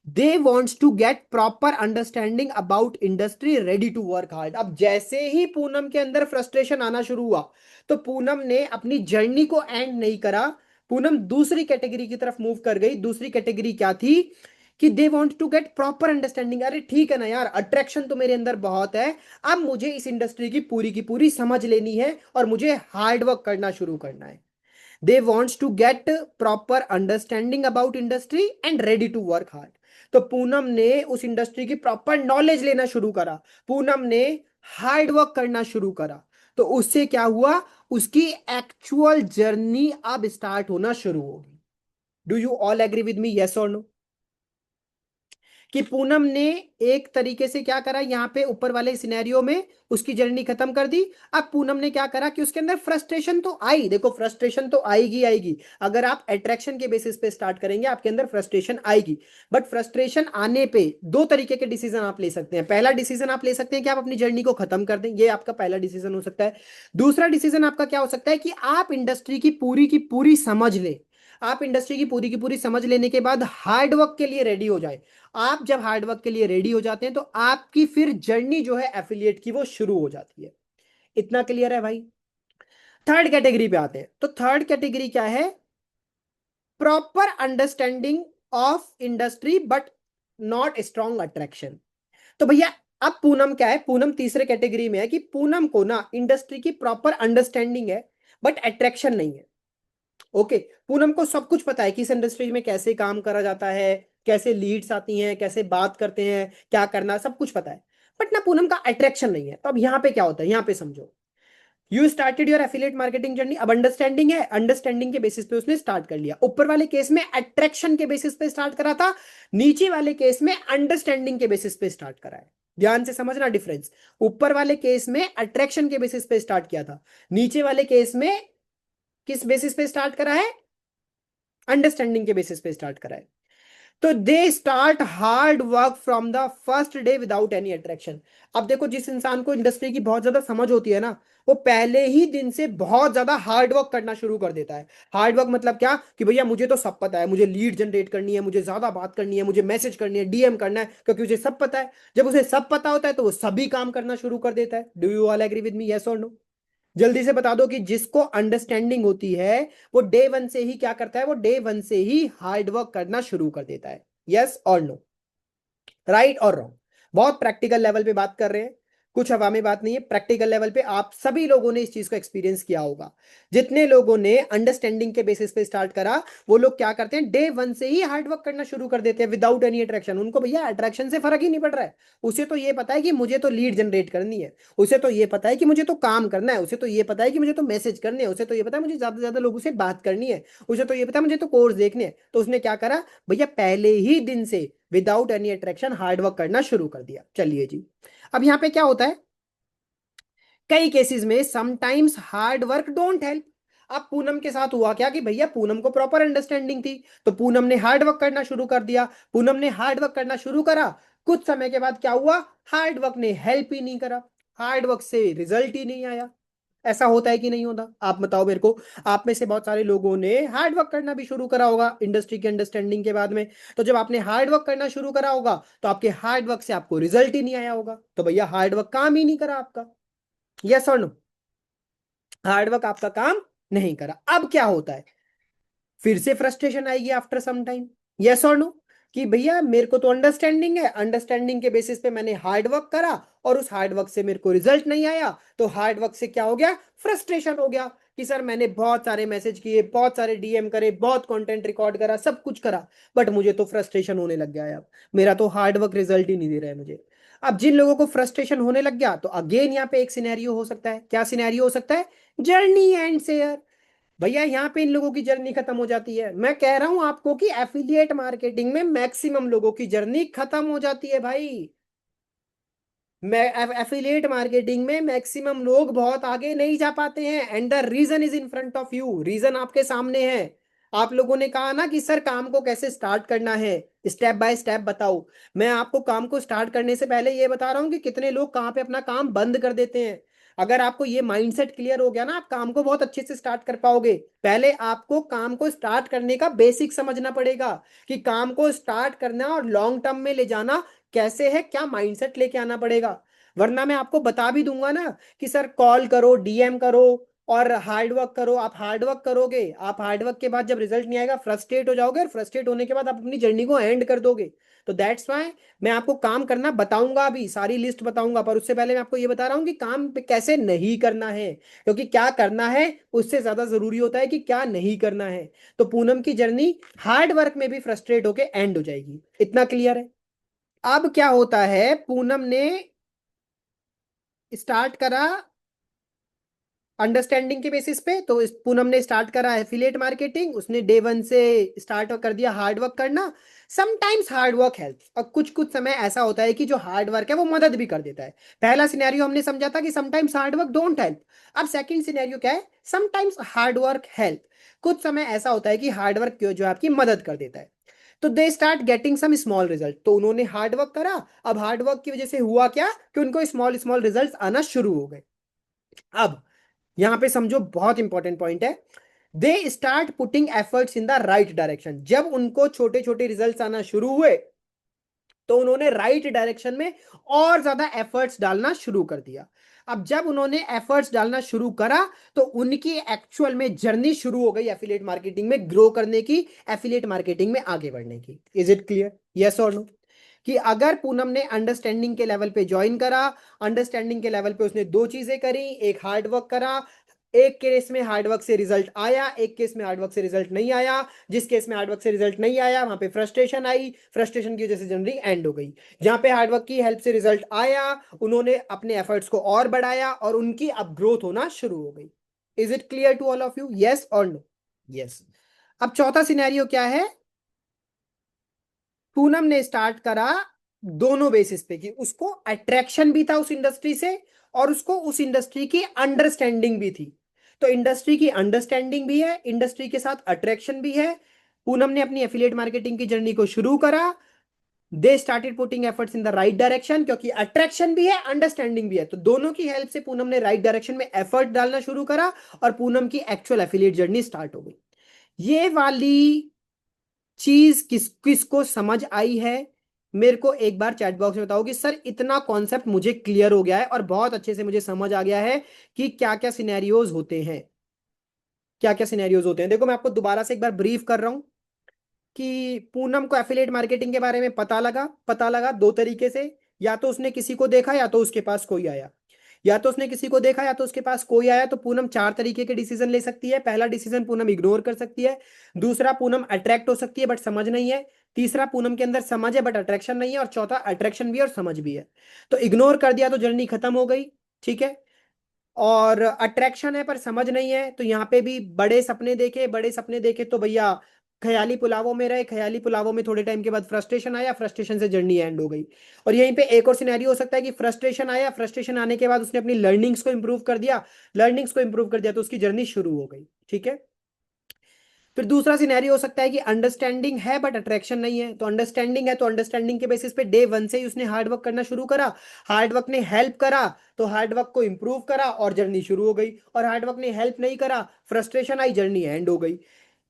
They wants to get proper understanding about industry, ready to work hard. अब जैसे ही पूनम के अंदर फ्रस्ट्रेशन आना शुरू हुआ, तो पूनम ने अपनी जर्नी को एंड नहीं करा, पूनम दूसरी कैटेगरी की तरफ मूव कर गई। दूसरी कैटेगरी क्या थी कि they want to get proper understanding. अरे ठीक है ना यार, अट्रैक्शन तो मेरे अंदर बहुत है, अब मुझे इस इंडस्ट्री की पूरी समझ लेनी है और मुझे हार्ड वर्क करना शुरू करना है। They wants to get proper understanding about industry and ready to work hard. तो पूनम ने उस इंडस्ट्री की प्रॉपर नॉलेज लेना शुरू करा, पूनम ने हार्ड वर्क करना शुरू करा। तो उससे क्या हुआ, उसकी एक्चुअल जर्नी अब स्टार्ट होना शुरू होगी। Do you all agree with me, yes और नो? कि पूनम ने एक तरीके से क्या करा, यहां पे ऊपर वाले सिनेरियो में उसकी जर्नी खत्म कर दी। अब पूनम ने क्या करा कि उसके अंदर फ्रस्ट्रेशन तो आई, देखो फ्रस्ट्रेशन तो आएगी आएगी, अगर आप अट्रैक्शन के बेसिस पे स्टार्ट करेंगे आपके अंदर फ्रस्ट्रेशन आएगी। बट फ्रस्ट्रेशन आने पे दो तरीके के डिसीजन आप ले सकते हैं। पहला डिसीजन आप ले सकते हैं कि आप अपनी जर्नी को खत्म कर दें, ये आपका पहला डिसीजन हो सकता है। दूसरा डिसीजन आपका क्या हो सकता है कि आप इंडस्ट्री की पूरी समझ लें। आप इंडस्ट्री की पूरी समझ लेने के बाद हार्ड वर्क के लिए रेडी हो जाए। आप जब हार्ड वर्क के लिए रेडी हो जाते हैं तो आपकी फिर जर्नी जो है एफिलिएट की वो शुरू हो जाती है। इतना क्लियर है भाई? थर्ड कैटेगरी पे आते हैं। तो थर्ड कैटेगरी क्या है, proper understanding of industry but not strong attraction. तो भैया अब पूनम क्या है, पूनम तीसरे कैटेगरी में है कि पूनम को ना इंडस्ट्री की प्रॉपर अंडरस्टैंडिंग है बट अट्रैक्शन नहीं है। ओके, पूनम को सब कुछ पता है कि इस इंडस्ट्री में कैसे काम करा जाता है, कैसे लीड्स आती हैं, कैसे बात करते हैं, क्या करना, सब कुछ पता है। बट ना पूनम का अट्रैक्शन नहीं है। तो अब यहाँ पे क्या होता है, यहाँ पे समझो, you started your affiliate marketing journey. अब अंडरस्टैंडिंग है, अंडरस्टैंडिंग के बेसिस पे उसने स्टार्ट कर लिया। ऊपर वाले केस में अट्रैक्शन के बेसिस पे स्टार्ट करा था, नीचे वाले केस में अंडरस्टैंडिंग के बेसिस पे स्टार्ट करा है। ध्यान से समझना डिफरेंस, ऊपर वाले केस में अट्रैक्शन के बेसिस पे स्टार्ट किया था, नीचे वाले केस में किस बेसिस पे स्टार्ट करा है, अंडरस्टैंडिंग के बेसिस पे स्टार्ट करा है। तो they start hard work from the first day without any attraction. अब देखो, जिस इंसान को इंडस्ट्री की बहुत ज्यादा समझ होती है ना, वो पहले ही दिन से बहुत ज्यादा हार्ड वर्क करना शुरू कर देता है। हार्ड वर्क मतलब क्या कि भैया मुझे तो सब पता है, मुझे लीड जनरेट करनी है, मुझे ज्यादा बात करनी है, मुझे मैसेज करनी है, डीएम करना है, क्योंकि उसे सब पता है। जब उसे सब पता होता है तो वो सभी काम करना शुरू कर देता है। Do you all agree with me, yes और नो? जल्दी से बता दो कि जिसको अंडरस्टैंडिंग होती है वो डे वन से ही क्या करता है, वो डे वन से ही हार्ड वर्क करना शुरू कर देता है। यस और नो, राइट और रॉन्ग? बहुत प्रैक्टिकल लेवल पे बात कर रहे हैं, कुछ हवा में बात नहीं है, प्रैक्टिकल लेवल पे आप सभी लोगों ने इस चीज को एक्सपीरियंस किया होगा। जितने लोगों ने अंडरस्टैंडिंग के बेसिस पे स्टार्ट करा, वो लोग क्या करते हैं, डे वन से ही हार्ड वर्क करना शुरू कर देते हैं विदाउट एनी अट्रैक्शन। उनको भैया अट्रैक्शन से फर्क ही नहीं पड़ रहा है। उसे तो ये पता है कि मुझे तो लीड जनरेट करनी है, उसे तो ये पता है कि मुझे तो काम करना है, उसे तो ये पता है कि मुझे तो मैसेज करने हैं, उसे तो ये पता है मुझे ज्यादा से ज्यादा लोगों से बात करनी है, उसे तो ये पता है मुझे तो कोर्स देखने हैं। तो उसने क्या करा भैया, पहले ही दिन से without any attraction hard work करना शुरू कर दिया। चलिए जी, अब यहां पे क्या होता है, कई केसेस में sometimes hard work don't help. अब पूनम के साथ हुआ क्या कि भैया पूनम को प्रॉपर अंडरस्टैंडिंग थी, तो पूनम ने हार्ड वर्क करना शुरू कर दिया। पूनम ने हार्ड वर्क करना शुरू करा, कुछ समय के बाद क्या हुआ, हार्ड वर्क ने हेल्प ही नहीं करा, हार्ड वर्क से रिजल्ट ही नहीं आया। ऐसा होता है कि नहीं होता, आप बताओ मेरे को। आप में से बहुत सारे लोगों ने हार्ड वर्क करना भी शुरू करा होगा इंडस्ट्री की अंडरस्टैंडिंग के बाद में। तो जब आपने हार्ड वर्क करना शुरू करा होगा तो आपके हार्ड वर्क से आपको रिजल्ट ही नहीं आया होगा, तो भैया हार्ड वर्क काम ही नहीं करा आपका। यस और नो? हार्डवर्क आपका काम नहीं करा। अब क्या होता है, फिर से फ्रस्ट्रेशन आएगी आफ्टर सम टाइम। यस और नो? कि भैया मेरे को तो अंडरस्टैंडिंग है, अंडरस्टैंडिंग के बेसिस पे मैंने हार्ड वर्क करा और उस हार्ड वर्क से मेरे को रिजल्ट नहीं आया, तो हार्ड वर्क से क्या हो गया, फ्रस्ट्रेशन हो गया कि सर मैंने बहुत सारे मैसेज किए, बहुत सारे डीएम करे, बहुत कंटेंट रिकॉर्ड करा, सब कुछ करा, बट मुझे तो फ्रस्ट्रेशन होने लग गया है। अब मेरा तो हार्ड वर्क रिजल्ट ही नहीं दे रहा है मुझे। अब जिन लोगों को फ्रस्ट्रेशन होने लग गया, तो अगेन यहाँ पे एक सिनेरियो हो सकता है। क्या सिनेरियो हो सकता है, जर्नी एंड शेयर। भैया यहाँ पे इन लोगों की जर्नी खत्म हो जाती है। मैं कह रहा हूं आपको कि एफिलिएट मार्केटिंग में मैक्सिमम लोगों की जर्नी खत्म हो जाती है भाई। मैं एफिलिएट मार्केटिंग में मैक्सिमम लोग बहुत आगे नहीं जा पाते हैं, and the reason is in front of you. Reason आपके सामने है। आप लोगों ने कहा ना कि सर काम को कैसे स्टार्ट करना है, स्टेप बाय स्टेप बताओ। मैं आपको काम को स्टार्ट करने से पहले ये बता रहा हूं कि कितने लोग कहाँ पे अपना काम बंद कर देते हैं। अगर आपको ये माइंडसेट क्लियर हो गया ना, आप काम को बहुत अच्छे से स्टार्ट कर पाओगे। पहले आपको काम को स्टार्ट करने का बेसिक समझना पड़ेगा कि काम को स्टार्ट करना और लॉन्ग टर्म में ले जाना कैसे है, क्या माइंडसेट लेके आना पड़ेगा। वरना मैं आपको बता भी दूंगा ना कि सर कॉल करो, डीएम करो और हार्ड वर्क करो। आप हार्ड वर्क करोगे, आप हार्ड वर्क के बाद जब रिजल्ट नहीं आएगा फ्रस्ट्रेट हो जाओगे, और फ्रस्ट्रेट होने के बाद आप अपनी जर्नी को एंड कर दोगे। तो दैट्स वाई मैं आपको काम करना बताऊंगा, अभी सारी लिस्ट बताऊंगा, पर उससे पहले मैं आपको ये बता रहा हूं कि काम पे कैसे नहीं करना है, क्योंकि क्या करना है उससे ज्यादा जरूरी होता है कि क्या नहीं करना है। तो पूनम की जर्नी हार्ड वर्क में भी फ्रस्ट्रेट होके एंड हो जाएगी, इतना क्लियर है। अब क्या होता है, पूनम ने स्टार्ट करा अंडरस्टैंडिंग के बेसिस पे। तो पूनम ने स्टार्ट करा एफिलिएट मार्केटिंग, उसने डे वन से स्टार्ट कर दिया हार्ड वर्क करना। समटाइम्स हार्ड वर्क हेल्प, और कुछ कुछ समय ऐसा होता है कि जो हार्ड वर्क है वो मदद भी कर देता है। पहला सिनेरियो हमने समझा था कि sometimes hard work don't help. अब सेकंड सिनेरियो क्या है, समटाइम्स हार्ड वर्क हेल्प। कुछ समय ऐसा होता है कि हार्ड वर्क जो है आपकी मदद कर देता है। तो they start getting some small result, तो उन्होंने हार्ड वर्क करा। अब हार्ड वर्क की वजह से हुआ क्या कि उनको स्मॉल स्मॉल रिजल्ट आना शुरू हो गए। अब यहां पे समझो, बहुत इंपॉर्टेंट पॉइंट है, they start putting efforts in the right direction. जब उनको छोटे छोटे रिजल्ट्स आना शुरू हुए तो उन्होंने राइट डायरेक्शन में और ज्यादा एफर्ट्स डालना शुरू कर दिया। अब जब उन्होंने एफर्ट्स डालना शुरू करा तो उनकी एक्चुअल में जर्नी शुरू हो गई एफिलिएट मार्केटिंग में ग्रो करने की, एफिलिएट मार्केटिंग में आगे बढ़ने की। इज इट क्लियर, यस और नो? कि अगर पूनम ने अंडरस्टैंडिंग के लेवल पे ज्वाइन करा, अंडरस्टैंडिंग के लेवल पे उसने दो चीजें करी, एक हार्ड वर्क करा, एक केस में हार्डवर्क से रिजल्ट आया, एक केस में हार्डवर्क से रिजल्ट नहीं आया। जिस केस में हार्डवर्क से रिजल्ट नहीं आया वहां पे फ्रस्ट्रेशन आई, फ्रस्ट्रेशन की वजह से जनरली एंड हो गई। जहां पे हार्डवर्क की हेल्प से रिजल्ट आया, उन्होंने अपने एफर्ट्स को और बढ़ाया और उनकी अब ग्रोथ होना शुरू हो गई। Is it clear to all of you, yes और नो? यस। अब चौथा सिनेरियो क्या है, पूनम ने स्टार्ट करा दोनों बेसिस पे कि उसको अट्रैक्शन भी था उस इंडस्ट्री से और उसको उस इंडस्ट्री की अंडरस्टैंडिंग भी थी। तो इंडस्ट्री की अंडरस्टैंडिंग भी है, इंडस्ट्री के साथ अट्रैक्शन भी है। पूनम ने अपनी एफिलिएट मार्केटिंग की जर्नी को शुरू करा। They started putting efforts in the right direction, क्योंकि अट्रैक्शन भी है, अंडरस्टैंडिंग भी है, तो दोनों की हेल्प से पूनम ने राइट डायरेक्शन में एफर्ट डालना शुरू करा और पूनम की एक्चुअल एफिलिएट जर्नी स्टार्ट हो गई। ये वाली चीज किस किसको समझ आई है, मेरे को एक बार चैट बॉक्स में बताओ कि सर इतना कॉन्सेप्ट मुझे क्लियर हो गया है और बहुत अच्छे से मुझे समझ आ गया है कि क्या क्या सिनेरियोज होते हैं, क्या क्या सिनेरियोज होते हैं। देखो मैं आपको दोबारा से एक बार ब्रीफ कर रहा हूं कि पूनम को एफिलिएट मार्केटिंग के बारे में पता लगा दो तरीके से। या तो उसने किसी को देखा या तो उसके पास कोई आया, या तो उसने किसी को देखा या तो उसके पास कोई आया। तो पूनम चार तरीके के डिसीजन ले सकती है। पहला डिसीजन पूनम इग्नोर कर सकती है, दूसरा पूनम अट्रैक्ट हो सकती है बट समझ नहीं है, तीसरा पूनम के अंदर समझ है बट अट्रैक्शन नहीं है, और चौथा अट्रैक्शन भी है और समझ भी है। तो इग्नोर कर दिया तो जर्नी खत्म हो गई, ठीक है। और अट्रैक्शन है पर समझ नहीं है, तो यहाँ पे भी बड़े सपने देखे, बड़े सपने देखे तो भैया ख्याली पुलावों में रहे, ख्याली पुलावों में थोड़े टाइम के बाद फ्रस्ट्रेशन आया, फ्रस्ट्रेशन से जर्नी एंड हो गई। और यहीं पे एक और सिनेरियो हो सकता है कि फ्रस्ट्रेशन आया, फ्रस्ट्रेशन आने के बाद उसने अपनी लर्निंग्स को इंप्रूव कर दिया, लर्निंग्स को इंप्रूव कर दिया तो उसकी जर्नी शुरू हो गई, ठीक है। फिर दूसरा सिनेरियो हो सकता है कि अंडरस्टैंडिंग है बट अट्रैक्शन नहीं है। तो अंडरस्टैंडिंग है तो अंडरस्टैंडिंग के बेसिस पे डे वन से ही उसने हार्डवर्क करना शुरू करा, हार्डवर्क ने हेल्प करा तो हार्डवर्क को इंप्रूव करा और जर्नी शुरू हो गई। और हार्डवर्क ने हेल्प नहीं करा, फ्रस्ट्रेशन आई, जर्नी एंड हो गई,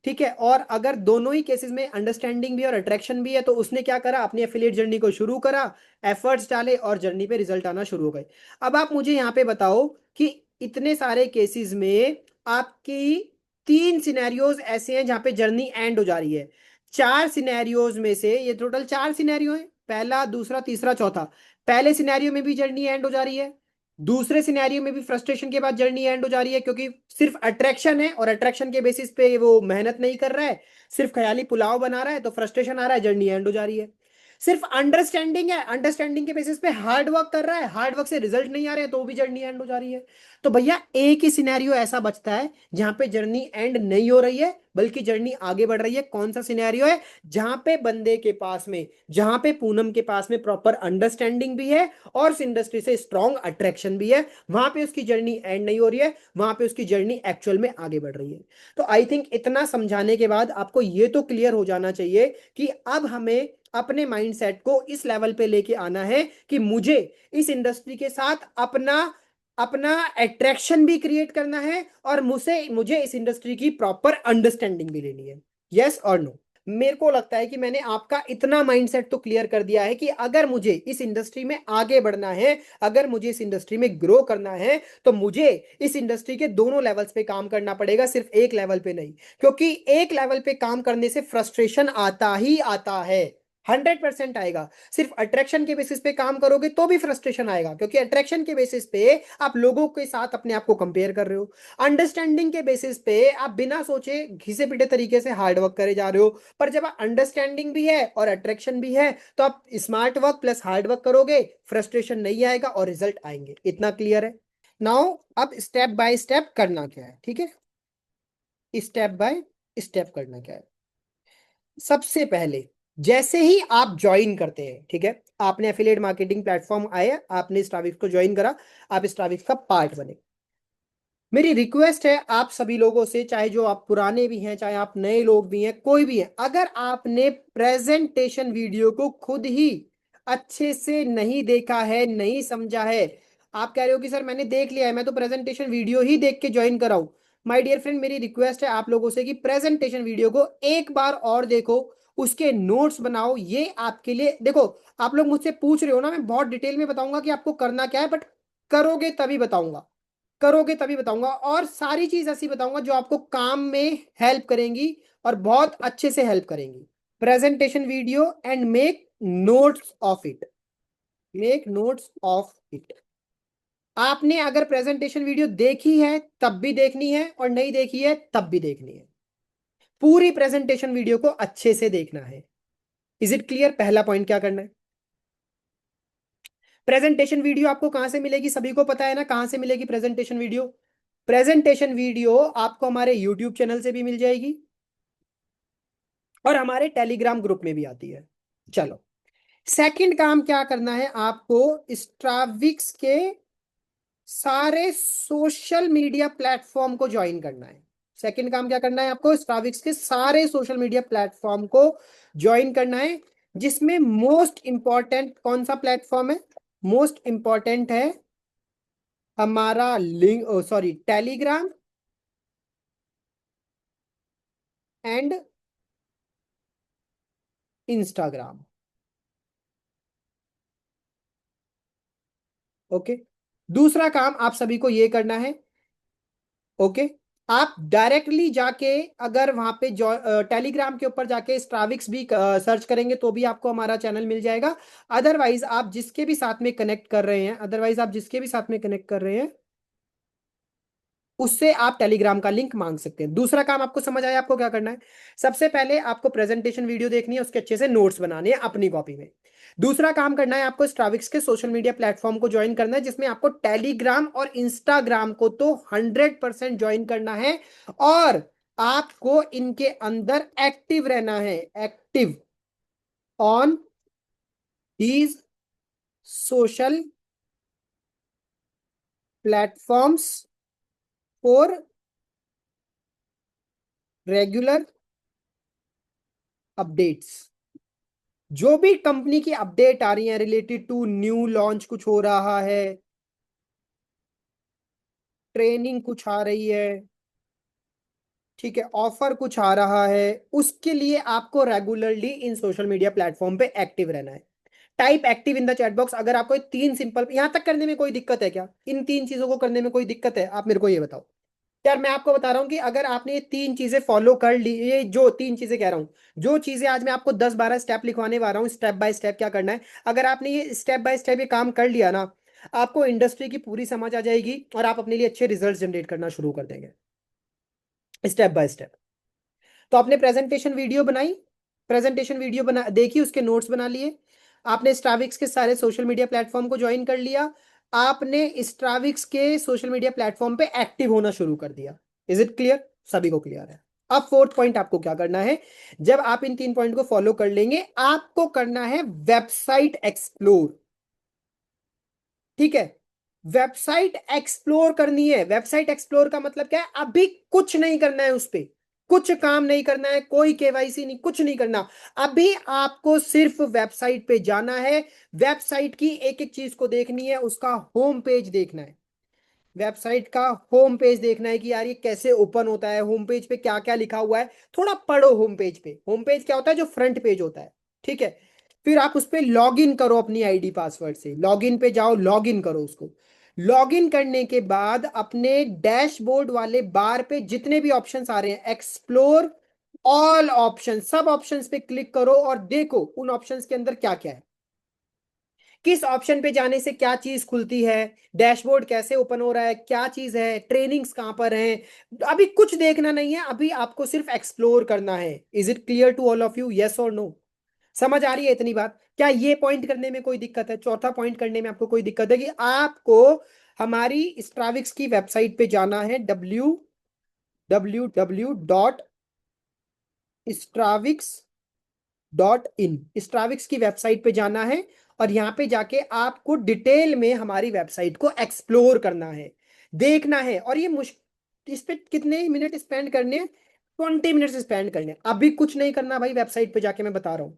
ठीक है। और अगर दोनों ही केसेस में अंडरस्टैंडिंग भी और अट्रैक्शन भी है तो उसने क्या करा, अपनी एफिलिएट जर्नी को शुरू करा, एफर्ट्स डाले और जर्नी पे रिजल्ट आना शुरू हो गए। अब आप मुझे यहाँ पे बताओ कि इतने सारे केसेस में आपकी तीन सिनेरियोज ऐसे हैं जहां पे जर्नी एंड हो जा रही है। चार सिनेरियोज में से, ये टोटल चार सिनेरियो है, पहला दूसरा तीसरा चौथा। पहले सिनेरियो में भी जर्नी एंड हो जा रही है, दूसरे सिनेरियो में भी फ्रस्ट्रेशन के बाद जर्नी एंड हो जा रही है, क्योंकि सिर्फ अट्रैक्शन है और अट्रैक्शन के बेसिस पे वो मेहनत नहीं कर रहा है, सिर्फ ख्याली पुलाव बना रहा है, तो फ्रस्ट्रेशन आ रहा है, जर्नी एंड हो जा रही है। सिर्फ अंडरस्टैंडिंग है, अंडरस्टैंडिंग के बेसिस पे हार्ड वर्क कर रहा है, हार्ड वर्क से रिजल्ट नहीं आ रहे तो भी जर्नी एंड हो जा रही है। तो भैया एक ही सिनेरियो ऐसा बचता है जहां पे जर्नी एंड नहीं हो रही है बल्कि जर्नी आगे बढ़ रही है। कौन सा सिनेरियो है, जहां पे बंदे के पास में, जहां पे पूनम के पास में प्रॉपर अंडरस्टैंडिंग भी है और उस इंडस्ट्री से स्ट्रॉन्ग अट्रैक्शन भी है, वहां पे उसकी जर्नी एंड नहीं हो रही है, वहां पे उसकी जर्नी एक्चुअल में आगे बढ़ रही है। तो आई थिंक इतना समझाने के बाद आपको ये तो क्लियर हो जाना चाहिए कि अब हमें अपने माइंडसेट को इस लेवल पे लेके आना है कि मुझे इस इंडस्ट्री के साथ अपना अपना अट्रैक्शन भी क्रिएट करना है, और मुझे मुझे इस इंडस्ट्री की प्रॉपर अंडरस्टैंडिंग भी लेनी है। यस और नो? मेरे को लगता है कि मैंने आपका इतना माइंडसेट तो क्लियर कर दिया है कि अगर मुझे इस इंडस्ट्री में आगे बढ़ना है, अगर मुझे इस इंडस्ट्री में ग्रो करना है, तो मुझे इस इंडस्ट्री के दोनों लेवल्स पे काम करना पड़ेगा, सिर्फ एक लेवल पे नहीं। क्योंकि एक लेवल पे काम करने से फ्रस्ट्रेशन आता ही आता है, 100% आएगा। सिर्फ अट्रैक्शन के बेसिस पे काम करोगे तो भी फ्रस्ट्रेशन आएगा, क्योंकि अट्रैक्शन के बेसिस पे आप लोगों के साथ अपने आप को कंपेयर कर रहे हो। अंडरस्टैंडिंग के बेसिस पे आप बिना सोचे घिसे पिटे तरीके से हार्ड वर्क करे जा रहे हो। पर जब अंडरस्टैंडिंग भी है और अट्रैक्शन भी है, तो आप smart work plus hard work करोगे, फ्रस्ट्रेशन नहीं आएगा और रिजल्ट आएंगे। इतना क्लियर है? नाउ अब स्टेप बाय स्टेप करना क्या है, ठीक है? स्टेप बाय स्टेप करना क्या है? सबसे पहले जैसे ही आप ज्वाइन करते हैं, ठीक है, आपने एफिलिएट मार्केटिंग प्लेटफॉर्म आया, आपने स्टारविक्स को ज्वाइन करा, आप स्टारविक्स का पार्ट बने। मेरी रिक्वेस्ट है आप सभी लोगों से, चाहे जो आप पुराने भी हैं, चाहे आप नए लोग भी हैं, कोई भी है, अगर आपने प्रेजेंटेशन वीडियो को खुद ही अच्छे से नहीं देखा है, नहीं समझा है, आप कह रहे हो कि सर मैंने देख लिया है, मैं तो प्रेजेंटेशन वीडियो ही देख के ज्वाइन कराऊं। माय डियर फ्रेंड, मेरी रिक्वेस्ट है आप लोगों से कि प्रेजेंटेशन वीडियो को एक बार और देखो, उसके नोट्स बनाओ। ये आपके लिए, देखो, आप लोग मुझसे पूछ रहे हो ना, मैं बहुत डिटेल में बताऊंगा कि आपको करना क्या है, बट करोगे तभी बताऊंगा, करोगे तभी बताऊंगा, और सारी चीज ऐसी बताऊंगा जो आपको काम में हेल्प करेंगी और बहुत अच्छे से हेल्प करेंगी। Presentation video and make notes of it, make notes of it. आपने अगर प्रेजेंटेशन वीडियो देखी है तब भी देखनी है, और नहीं देखी है तब भी देखनी है। पूरी प्रेजेंटेशन वीडियो को अच्छे से देखना है। Is it clear? पहला पॉइंट क्या करना है? प्रेजेंटेशन वीडियो आपको कहां से मिलेगी? सभी को पता है ना कहां से मिलेगी प्रेजेंटेशन वीडियो? प्रेजेंटेशन वीडियो आपको हमारे यूट्यूब चैनल से भी मिल जाएगी, और हमारे टेलीग्राम ग्रुप में भी आती है। चलो, सेकंड काम क्या करना है आपको? स्ट्राविक्स के सारे सोशल मीडिया प्लेटफॉर्म को ज्वाइन करना है। सेकंड काम क्या करना है आपको? स्ट्राविक्स के सारे सोशल मीडिया प्लेटफॉर्म को ज्वाइन करना है, जिसमें मोस्ट इंपॉर्टेंट कौन सा प्लेटफॉर्म है? मोस्ट इंपॉर्टेंट है हमारा link, sorry, Telegram and Instagram. Okay, दूसरा काम आप सभी को ये करना है, ओके, आप डायरेक्टली जाके, अगर वहां पे टेलीग्राम के ऊपर जाके स्ट्राविक्स भी सर्च करेंगे तो भी आपको हमारा चैनल मिल जाएगा। अदरवाइज आप जिसके भी साथ में कनेक्ट कर रहे हैं, अदरवाइज आप जिसके भी साथ में कनेक्ट कर रहे हैं, उससे आप टेलीग्राम का लिंक मांग सकते हैं। दूसरा काम आपको समझ आया? आपको क्या करना है? सबसे पहले आपको प्रेजेंटेशन वीडियो देखनी है, उसके अच्छे से नोट्स बनाने हैं अपनी कॉपी में। दूसरा काम करना है आपको स्ट्राविक्स के सोशल मीडिया प्लेटफॉर्म को ज्वाइन करना है, जिसमें आपको टेलीग्राम और इंस्टाग्राम को तो 100% ज्वाइन करना है, और आपको इनके अंदर एक्टिव रहना है, active on these social platforms for regular updates. जो भी कंपनी की अपडेट आ रही है रिलेटेड टू न्यू लॉन्च, कुछ हो रहा है, ट्रेनिंग कुछ आ रही है, ठीक है, ऑफर कुछ आ रहा है, उसके लिए आपको regularly in social media platform पे एक्टिव रहना है। Type active in the chat box. अगर आपको ये तीन सिंपल, यहां तक करने में कोई दिक्कत है क्या? इन तीन चीजों को करने में कोई दिक्कत है? आप मेरे को ये बताओ। यार मैं आपको बता रहा हूं कि अगर आपने ये तीन चीजें फॉलो कर ली, ये जो तीन चीजें कह रहा हूं, जो चीजें आज मैं आपको 10-12 स्टेप लिखवाने वाला हूं, स्टेप बाय स्टेप क्या करना है, अगर आपने ये स्टेप बाय स्टेप ये काम कर लिया ना, आपको इंडस्ट्री की पूरी समझ आ जाएगी, और आप अपने लिए अच्छे रिजल्ट जनरेट करना शुरू कर देंगे स्टेप बाय स्टेप। तो आपने प्रेजेंटेशन वीडियो बनाई, प्रेजेंटेशन वीडियो बना देखी, उसके नोट्स बना लिए, आपने स्ट्राविक्स के सारे सोशल मीडिया प्लेटफॉर्म को ज्वाइन कर लिया, आपने स्ट्राविक्स के सोशल मीडिया प्लेटफॉर्म पे एक्टिव होना शुरू कर दिया। Is it clear? सभी को क्लियर है? अब फोर्थ पॉइंट आपको क्या करना है? जब आप इन तीन पॉइंट को फॉलो कर लेंगे, आपको करना है वेबसाइट एक्सप्लोर, ठीक है? वेबसाइट एक्सप्लोर करनी है। वेबसाइट एक्सप्लोर का मतलब क्या है? अभी कुछ नहीं करना है, उस पे कुछ काम नहीं करना है, कोई केवाईसी नहीं, कुछ नहीं करना। अभी आपको सिर्फ वेबसाइट पे जाना है, वेबसाइट की एक एक चीज को देखनी है, उसका होम पेज देखना है। वेबसाइट का होम पेज देखना है कि यार ये कैसे ओपन होता है, होम पेज पे क्या क्या लिखा हुआ है, थोड़ा पढ़ो होम पेज पे। होम पेज क्या होता है? जो फ्रंट पेज होता है, ठीक है। फिर आप उस पे लॉग इन करो अपनी आईडी पासवर्ड से, लॉग इन पे जाओ, लॉग इन करो उसको। लॉग इन करने के बाद अपने डैशबोर्ड वाले बार पे जितने भी ऑप्शंस आ रहे हैं, एक्सप्लोर ऑल ऑप्शन, सब ऑप्शंस पे क्लिक करो और देखो उन ऑप्शंस के अंदर क्या क्या है, किस ऑप्शन पे जाने से क्या चीज खुलती है, डैशबोर्ड कैसे ओपन हो रहा है, क्या चीज है, ट्रेनिंग्स कहां पर हैं। अभी कुछ देखना नहीं है, अभी आपको सिर्फ एक्सप्लोर करना है। Is it clear to all of you? Yes और नो? समझ आ रही है इतनी बात? क्या ये पॉइंट करने में कोई दिक्कत है? चौथा पॉइंट करने में आपको कोई दिक्कत है कि आपको हमारी स्ट्राविक्स की वेबसाइट पे जाना है, www.stravics.in, स्ट्राविक्स की वेबसाइट पे जाना है और यहां पे जाके आपको डिटेल में हमारी वेबसाइट को एक्सप्लोर करना है, देखना है। और ये इस पे कितने मिनट स्पेंड करने हैं? 20 मिनट स्पेंड करने हैं। अभी कुछ नहीं करना भाई, वेबसाइट पे जाके मैं बता रहा हूँ,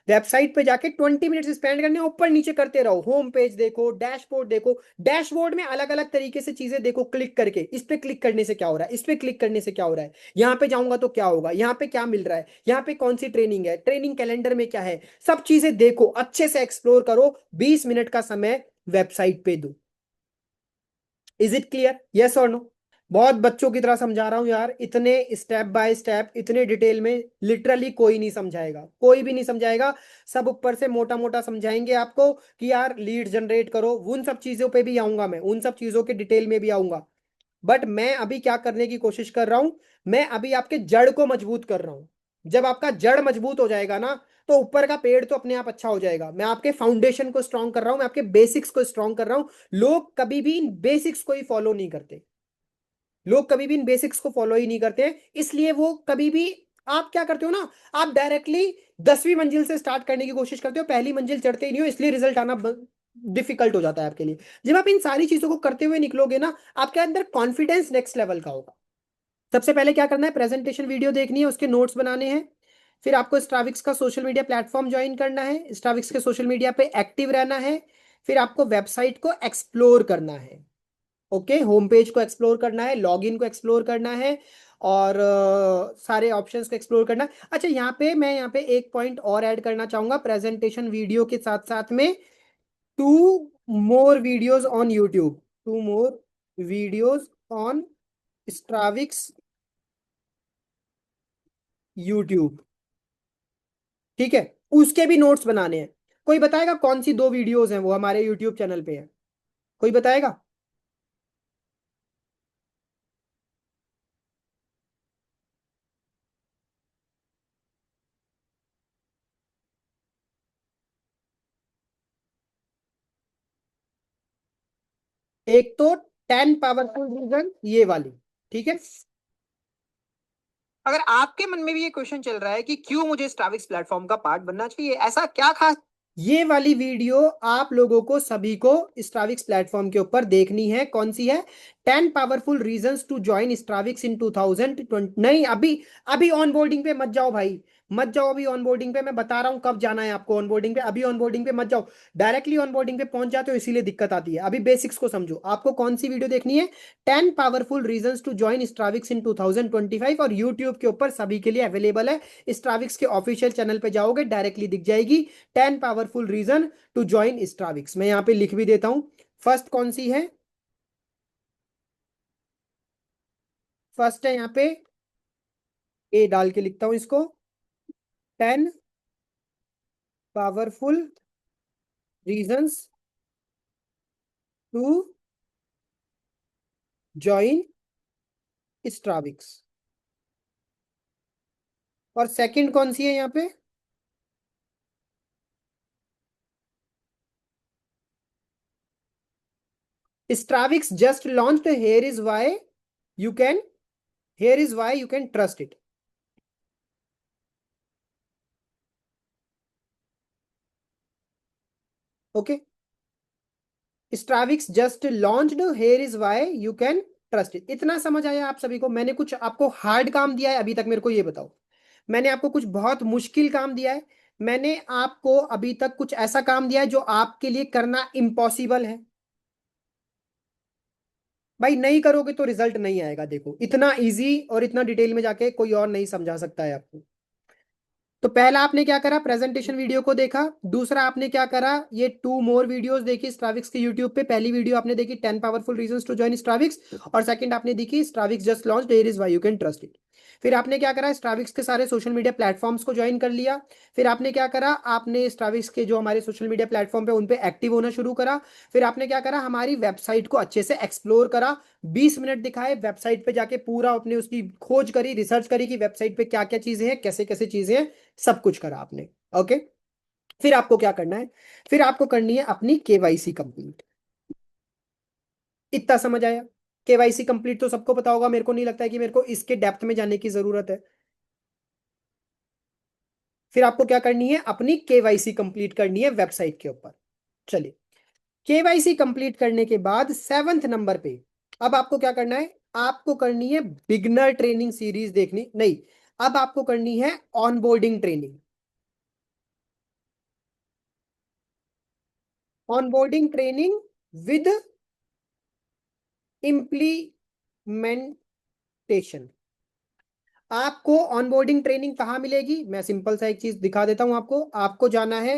वेबसाइट पे जाके 20 मिनट स्पेंड करने, ऊपर नीचे करते रहो, होम पेज देखो, डैशबोर्ड देखो, डैशबोर्ड में अलग अलग तरीके से चीजें देखो, क्लिक करके इस पे क्लिक करने से क्या हो रहा है, इस पे क्लिक करने से क्या हो रहा है, यहाँ पे जाऊंगा तो क्या होगा, यहाँ पे क्या मिल रहा है, यहाँ पे कौन सी ट्रेनिंग है, ट्रेनिंग कैलेंडर में क्या है, सब चीजें देखो, अच्छे से एक्सप्लोर करो, 20 मिनट का समय वेबसाइट पे दो। Is it clear? यस और नो? बहुत बच्चों की तरह समझा रहा हूं यार, इतने स्टेप बाय स्टेप, इतने डिटेल में लिटरली कोई नहीं समझाएगा, कोई भी नहीं समझाएगा। सब ऊपर से मोटा मोटा समझाएंगे आपको कि यार लीड जनरेट करो, उन सब चीजों पे भी आऊंगा मैं, उन सब चीजों के डिटेल में भी आऊंगा। बट मैं अभी क्या करने की कोशिश कर रहा हूं, मैं अभी आपके जड़ को मजबूत कर रहा हूं। जब आपका जड़ मजबूत हो जाएगा ना, तो ऊपर का पेड़ तो अपने आप अच्छा हो जाएगा। मैं आपके फाउंडेशन को स्ट्रांग कर रहा हूं, मैं आपके बेसिक्स को स्ट्रांग कर रहा हूं। लोग कभी भी इन बेसिक्स को ही फॉलो नहीं करते, लोग कभी भी इन बेसिक्स को फॉलो ही नहीं करते हैं, इसलिए वो कभी भी, आप क्या करते हो ना, आप डायरेक्टली 10वीं मंजिल से स्टार्ट करने की कोशिश करते हो, पहली मंजिल चढ़ते ही नहीं हो, इसलिए रिजल्ट आना डिफिकल्ट हो जाता है आपके लिए। जब आप इन सारी चीजों को करते हुए निकलोगे ना, आपके अंदर कॉन्फिडेंस नेक्स्ट लेवल का होगा। सबसे पहले क्या करना है, प्रेजेंटेशन वीडियो देखनी है, उसके नोट्स बनाने हैं। फिर आपको स्ट्राविक्स का सोशल मीडिया प्लेटफॉर्म ज्वाइन करना है, स्ट्राविक्स के सोशल मीडिया पे एक्टिव रहना है। फिर आपको वेबसाइट को एक्सप्लोर करना है, ओके, होम पेज को एक्सप्लोर करना है, लॉगिन को एक्सप्लोर करना है, और सारे ऑप्शंस को एक्सप्लोर करना है। अच्छा, यहाँ पे एक पॉइंट और ऐड करना चाहूंगा प्रेजेंटेशन वीडियो के साथ साथ में, 2 more videos on YouTube, 2 more videos on Stravix YouTube, ठीक है। उसके भी नोट्स बनाने हैं। कोई बताएगा कौन सी 2 वीडियोज हैं वो हमारे यूट्यूब चैनल पे है? कोई बताएगा? एक तो 10 पावरफुल रीजन, ये वाली, ठीक है। अगर आपके मन में भी ये क्वेश्चन चल रहा है कि क्यों मुझे स्ट्राविक्स प्लेटफॉर्म का पार्ट बनना चाहिए, ऐसा क्या खास, ये वाली वीडियो आप लोगों को सभी को स्ट्राविक्स प्लेटफॉर्म के ऊपर देखनी है। कौन सी है? 10 पावरफुल रीजंस टू ज्वाइन स्ट्राविक्स इन 2020। नहीं, अभी अभी ऑनबोर्डिंग पे मत जाओ भाई, मत जाओ अभी ऑनबोर्डिंग पे। मैं बता रहा हूं कब जाना है आपको ऑनबोर्डिंग पे, अभी ऑनबोर्डिंग पे मत जाओ। डायरेक्टली ऑनबोर्डिंग पे पहुंच जाते हो, इसीलिए दिक्कत आती है। अभी बेसिक्स को समझो, आपको कौन सी वीडियो देखनी है? 10 पावरफुल रीजंस टू ज्वाइन स्ट्राविक्स इन 2025, और यूट्यूब के ऊपर सभी के लिए अवेलेबल है। स्ट्राविक्स के ऑफिशियल चैनल पे जाओगे, डायरेक्टली दिख जाएगी 10 पावरफुल रीजन टू ज्वाइन स्ट्राविक्स। मैं यहाँ पे लिख भी देता हूं। फर्स्ट कौन सी है? फर्स्ट है यहाँ पे, ए डाल के लिखता हूं इसको, 10 powerful reasons to join Stravix. और सेकंड कौन सी है यहाँ पे? Stravix just launched, here is why you can, here is why you can trust it. Okay, Stravix just launched, here is why you can trust it. इतना समझ आया आप सभी को? मैंने कुछ आपको हार्ड काम दिया है अभी तक? मेरे को ये बताओ, मैंने आपको कुछ बहुत मुश्किल काम दिया है? मैंने आपको अभी तक कुछ ऐसा काम दिया है जो आपके लिए करना इम्पॉसिबल है? भाई नहीं करोगे तो रिजल्ट नहीं आएगा। देखो इतना इजी और इतना डिटेल में जाके कोई और नहीं समझा सकता है आपको। तो पहला आपने क्या करा, प्रेजेंटेशन वीडियो को देखा। दूसरा आपने क्या करा, ये 2 मोर वीडियोस देखी स्ट्राविक्स के यूट्यूब पे। पहली वीडियो आपने देखी 10 powerful reasons to join Stravix, और सेकंड आपने देखी Stravix just launched, here is why you can trust it. फिर आपने क्या करा, स्ट्राविक्स के सारे सोशल मीडिया प्लेटफॉर्म्स को ज्वाइन कर लिया। फिर आपने क्या करा, आपने स्ट्राविक्स के जो हमारे सोशल मीडिया प्लेटफॉर्म पे उन पे एक्टिव होना शुरू करा। फिर आपने क्या करा, हमारी वेबसाइट को अच्छे से एक्सप्लोर करा। 20 मिनट दिखाए, वेबसाइट पे जाके पूरा अपने उसकी खोज करी, रिसर्च करी कि वेबसाइट पे क्या क्या चीजें हैं, कैसे कैसे चीजें हैं, सब कुछ करा आपने। ओके। फिर आपको क्या करना है, फिर आपको करनी है अपनी केवाईसी कंप्लीट। इतना समझ आया? केवाईसी कंप्लीट तो सबको पता होगा, मेरे को नहीं लगता है कि मेरे को इसके डेप्थ में जाने की जरूरत है। फिर आपको क्या करनी है, अपनी केवाईसी कंप्लीट करनी है वेबसाइट के ऊपर। चलिए, केवाईसी कंप्लीट करने के बाद 7th नंबर पे अब आपको क्या करना है, आपको करनी है बिगनर ट्रेनिंग सीरीज देखनी नहीं, अब आपको करनी है onboarding training. Onboarding training with implementation. आपको ऑनबोर्डिंग ट्रेनिंग कहाँ मिलेगी, मैं सिंपल सा एक चीज दिखा देता हूं आपको। आपको जाना है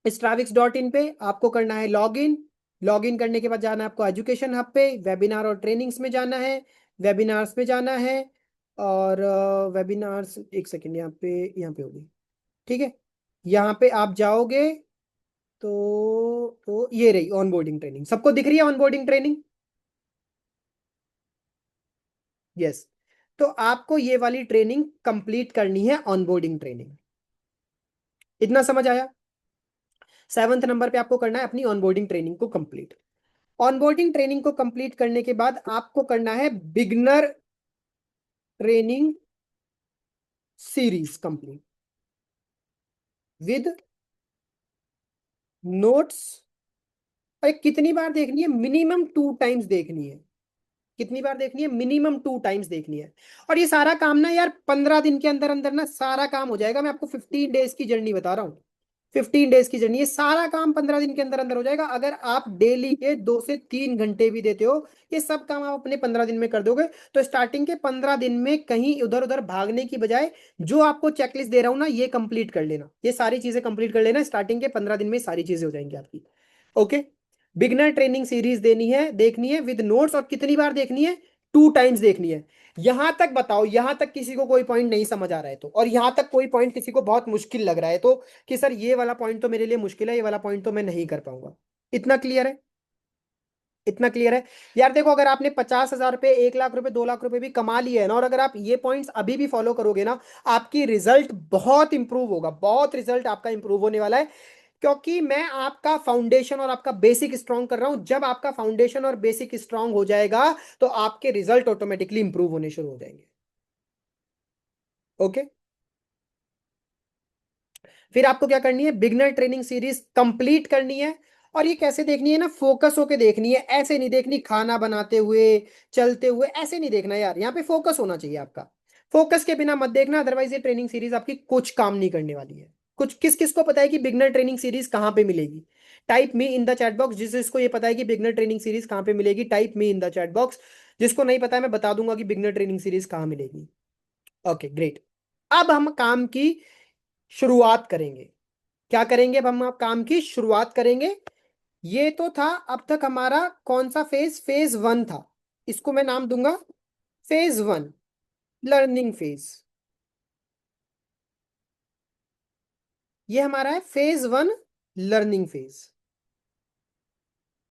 stravix.in पे, आपको करना है लॉगिन। लॉगिन करने के बाद जाना है आपको एजुकेशन हब पे, वेबिनार और ट्रेनिंग्स में जाना है, वेबिनार्स में जाना है। और वेबिनार्स, एक सेकेंड, यहाँ पे होगी, ठीक है। यहाँ पे आप जाओगे तो ये रही ऑनबोर्डिंग ट्रेनिंग, सबको दिख रही है ऑनबोर्डिंग ट्रेनिंग? यस। तो आपको ये वाली ट्रेनिंग कंप्लीट करनी है, ऑनबोर्डिंग ट्रेनिंग। इतना समझ आया? 7th नंबर पे आपको करना है अपनी ऑनबोर्डिंग ट्रेनिंग को कंप्लीट। ऑनबोर्डिंग ट्रेनिंग को कंप्लीट करने के बाद आपको करना है beginner training series complete with notes. और कितनी बार देखनी है, मिनिमम 2 टाइम्स देखनी है। कितनी बार देखनी है, मिनिमम 2 टाइम्स देखनी है। और ये सारा काम ना यार 15 दिन के अंदर अंदर ना सारा काम हो जाएगा। मैं आपको 15 डेज की जर्नी बता रहा हूँ। 15 डेज की जर्नी, ये सारा काम 15 दिन के अंदर अंदर हो जाएगा, अगर आप डेली के 2 से 3 घंटे भी देते हो। ये सब काम आप अपने 15 दिन में कर दोगे। तो स्टार्टिंग के 15 दिन में कहीं इधर उधर भागने की बजाय जो आपको चेकलिस्ट दे रहा हूं ना, ये कंप्लीट कर लेना, ये सारी चीजें कंप्लीट कर लेना। स्टार्टिंग के 15 दिन में सारी चीजें हो जाएंगी आपकी। ओके। बिगनर ट्रेनिंग सीरीज देनी है, देखनी है विद नोट्स, और कितनी बार देखनी है, 2 टाइम्स देखनी है। यहां तक बताओ, यहां तक किसी को कोई पॉइंट नहीं समझ आ रहा है तो, और यहां तक कोई पॉइंट किसी को बहुत मुश्किल लग रहा है तो, कि सर ये वाला पॉइंट तो मेरे लिए मुश्किल है, ये वाला पॉइंट तो मैं नहीं कर पाऊंगा। इतना क्लियर है? इतना क्लियर है? यार देखो, अगर आपने 50,000 रुपए, 1 लाख रुपए, 2 लाख रुपए भी कमा लिए है ना, और अगर आप ये पॉइंट्स अभी भी फॉलो करोगे ना, आपकी रिजल्ट बहुत इंप्रूव होगा, बहुत रिजल्ट आपका इंप्रूव होने वाला है। क्योंकि मैं आपका फाउंडेशन और आपका बेसिक स्ट्रांग कर रहा हूं। जब आपका फाउंडेशन और बेसिक स्ट्रांग हो जाएगा तो आपके रिजल्ट ऑटोमेटिकली इंप्रूव होने शुरू हो जाएंगे। ओके। फिर आपको क्या करनी है, बिगनर ट्रेनिंग सीरीज कंप्लीट करनी है। और ये कैसे देखनी है ना, फोकस होके देखनी है, ऐसे नहीं देखनी खाना बनाते हुए, चलते हुए, ऐसे नहीं देखना यार। यहाँ पे फोकस होना चाहिए आपका। फोकस के बिना मत देखना, अदरवाइज ये ट्रेनिंग सीरीज आपकी कुछ काम नहीं करने वाली है। कुछ किस किस को पता है कि बिगनर ट्रेनिंग सीरीज कहाँ पे मिलेगी? Type me in the chat box जिसको ये पता है कि बिगनर ट्रेनिंग सीरीज कहाँ पे मिलेगी, type me in the chat box. जिसको नहीं पता है मैं बता दूंगा कि बिगनर ट्रेनिंग सीरीज कहाँ मिलेगी। Okay great. अब हम काम की शुरुआत करेंगे। क्या करेंगे, अब हम काम की शुरुआत करेंगे। ये तो था अब तक हमारा कौन सा फेज, फेज 1 था। इसको मैं नाम दूंगा फेज 1, लर्निंग फेज। ये हमारा है फेज 1, लर्निंग फेज।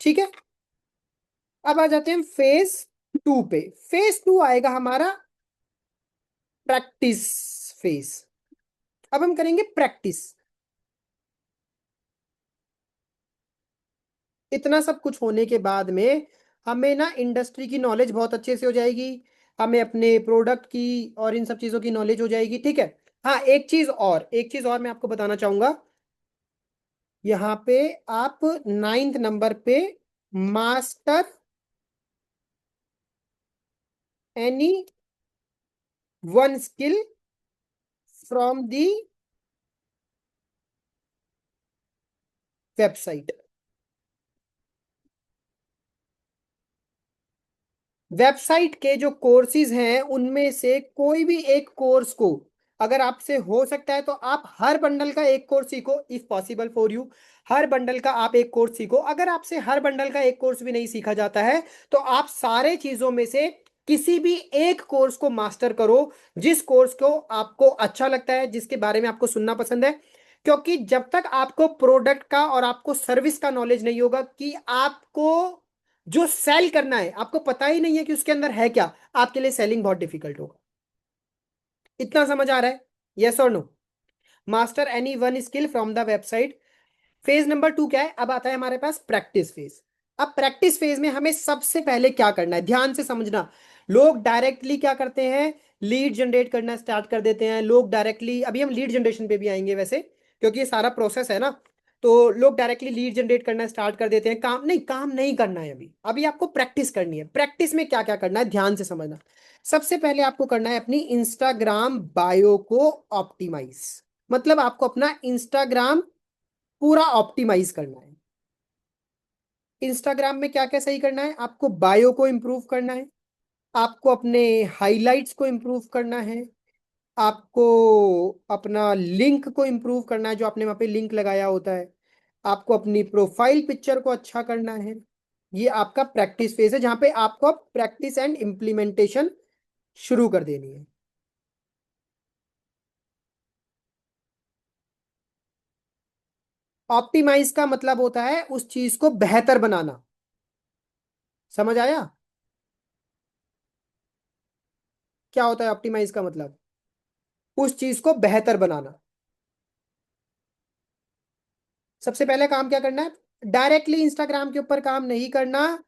ठीक है। अब आ जाते हैं फेज 2 पे। फेज 2 आएगा हमारा प्रैक्टिस फेज। अब हम करेंगे प्रैक्टिस। इतना सब कुछ होने के बाद में हमें ना इंडस्ट्री की नॉलेज बहुत अच्छे से हो जाएगी, हमें अपने प्रोडक्ट की और इन सब चीज़ों की नॉलेज हो जाएगी। ठीक है। हाँ, एक चीज़ और मैं आपको बताना चाहूंगा। यहाँ पे आप 9th नंबर पे master any one skill from the website. Website के जो कोर्सेज हैं उनमें से कोई भी एक कोर्स को अगर आपसे हो सकता है तो आप हर बंडल का एक कोर्स सीखो, if possible for you. Her bundle का आप एक कोर्स सीखो। अगर आपसे हर बंडल का एक कोर्स भी नहीं सीखा जाता है तो आप सारे चीजों में से किसी भी एक कोर्स को मास्टर करो, जिस कोर्स को आपको अच्छा लगता है, जिसके बारे में आपको सुनना पसंद है। क्योंकि जब तक आपको प्रोडक्ट का और आपको सर्विस का नॉलेज नहीं होगा कि आपको जो सेल करना है, आपको पता ही नहीं है कि उसके अंदर है क्या, आपके लिए सेलिंग बहुत डिफिकल्ट होगा। इतना समझ आ रहा है? यस और no? Master any one skill from the website. Phase number 2 क्या है? अब आता है हमारे पास प्रैक्टिस फेज। अब प्रैक्टिस फेज में हमें सबसे पहले क्या करना है, ध्यान से समझना। लोग डायरेक्टली क्या करते हैं, लीड जनरेट करना स्टार्ट कर देते हैं। लोग डायरेक्टली, अभी हम लीड जनरेशन पे भी आएंगे वैसे, क्योंकि ये सारा प्रोसेस है ना। तो लोग डायरेक्टली लीड जनरेट करना स्टार्ट कर देते हैं। काम नहीं करना है। अभी अभी आपको प्रैक्टिस करनी है। प्रैक्टिस में क्या क्या करना है ध्यान से समझना। सबसे पहले आपको करना है अपनी इंस्टाग्राम बायो को ऑप्टिमाइज। मतलब आपको अपना इंस्टाग्राम पूरा ऑप्टिमाइज करना है। इंस्टाग्राम में क्या क्या सही करना है? आपको बायो को इंप्रूव करना है, आपको अपने हाइलाइट्स को इंप्रूव करना है, आपको अपना लिंक को इंप्रूव करना है, जो आपने वहां पे लिंक लगाया होता है, आपको अपनी प्रोफाइल पिक्चर को अच्छा करना है। ये आपका प्रैक्टिस फेज है, जहां पे आपको प्रैक्टिस एंड इम्प्लीमेंटेशन शुरू कर देनी है। ऑप्टिमाइज का मतलब होता है उस चीज को बेहतर बनाना। समझ आया? क्या होता है ऑप्टिमाइज का मतलब? उस चीज को बेहतर बनाना। सबसे पहले काम क्या करना है? डायरेक्टली इंस्टाग्राम के ऊपर काम नहीं करना।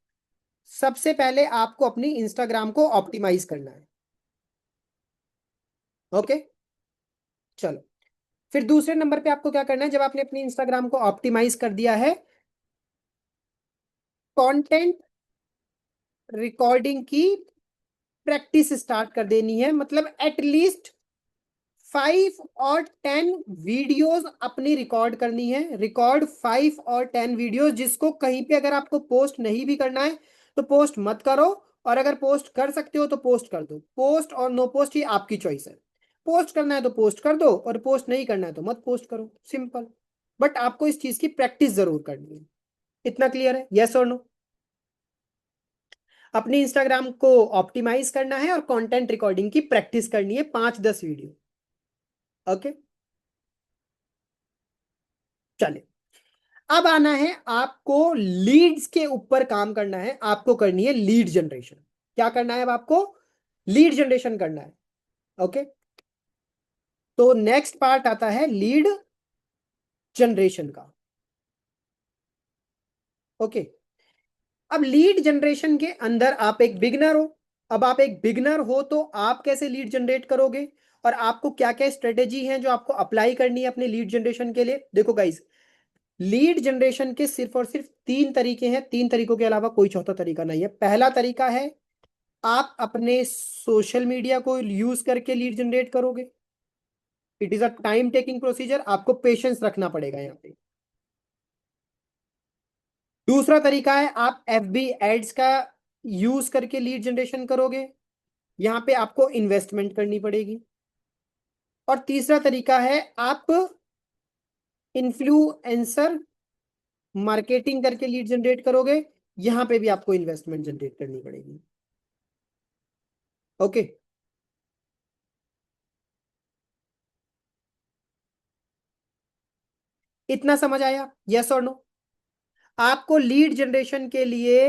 सबसे पहले आपको अपनी इंस्टाग्राम को ऑप्टिमाइज करना है। ओके, चलो। फिर दूसरे नंबर पे आपको क्या करना है, जब आपने अपनी इंस्टाग्राम को ऑप्टिमाइज कर दिया है, कंटेंट रिकॉर्डिंग की प्रैक्टिस स्टार्ट कर देनी है। मतलब एटलीस्ट 5 और 10 वीडियोस अपनी रिकॉर्ड करनी है। रिकॉर्ड 5 और 10 वीडियोस, जिसको कहीं पे अगर आपको पोस्ट नहीं भी करना है तो पोस्ट मत करो, और अगर पोस्ट कर सकते हो तो पोस्ट कर दो। पोस्ट और नो पोस्ट ये आपकी चॉइस है। पोस्ट करना है तो पोस्ट कर दो, और पोस्ट नहीं करना है तो मत पोस्ट करो, सिंपल। बट आपको इस चीज की प्रैक्टिस जरूर करनी है। इतना क्लियर है? यस और नो? अपनी इंस्टाग्राम को ऑप्टिमाइज करना है और कंटेंट रिकॉर्डिंग की प्रैक्टिस करनी है, 5-10 वीडियो। ओके, चले। अब आना है आपको लीड्स के ऊपर काम करना है। आपको करनी है लीड जनरेशन। क्या करना है अब आपको? लीड जनरेशन करना है। ओके, तो नेक्स्ट पार्ट आता है लीड जनरेशन का। ओके, अब लीड जनरेशन के अंदर आप एक बिगनर हो। अब आप एक बिगनर हो तो आप कैसे लीड जनरेट करोगे, और आपको क्या क्या स्ट्रेटेजी है जो आपको अप्लाई करनी है अपने लीड जनरेशन के लिए? देखो गाइस, लीड जनरेशन के सिर्फ और सिर्फ 3 तरीके हैं। 3 तरीकों के अलावा कोई चौथा तरीका नहीं है। पहला तरीका है, आप अपने सोशल मीडिया को यूज करके लीड जनरेट करोगे। It is a time taking procedure, आपको पेशेंस रखना पड़ेगा यहाँ पे। दूसरा तरीका है, आप एफबी एड्स का यूज करके लीड जनरेशन करोगे। यहाँ पे आपको इन्वेस्टमेंट करनी पड़ेगी। और तीसरा तरीका है, आप इन्फ्लुएंसर मार्केटिंग करके लीड जनरेट करोगे। यहाँ पे भी आपको इन्वेस्टमेंट जनरेट करनी पड़ेगी। ओके, इतना समझ आया? यस और नो? आपको लीड जनरेशन के लिए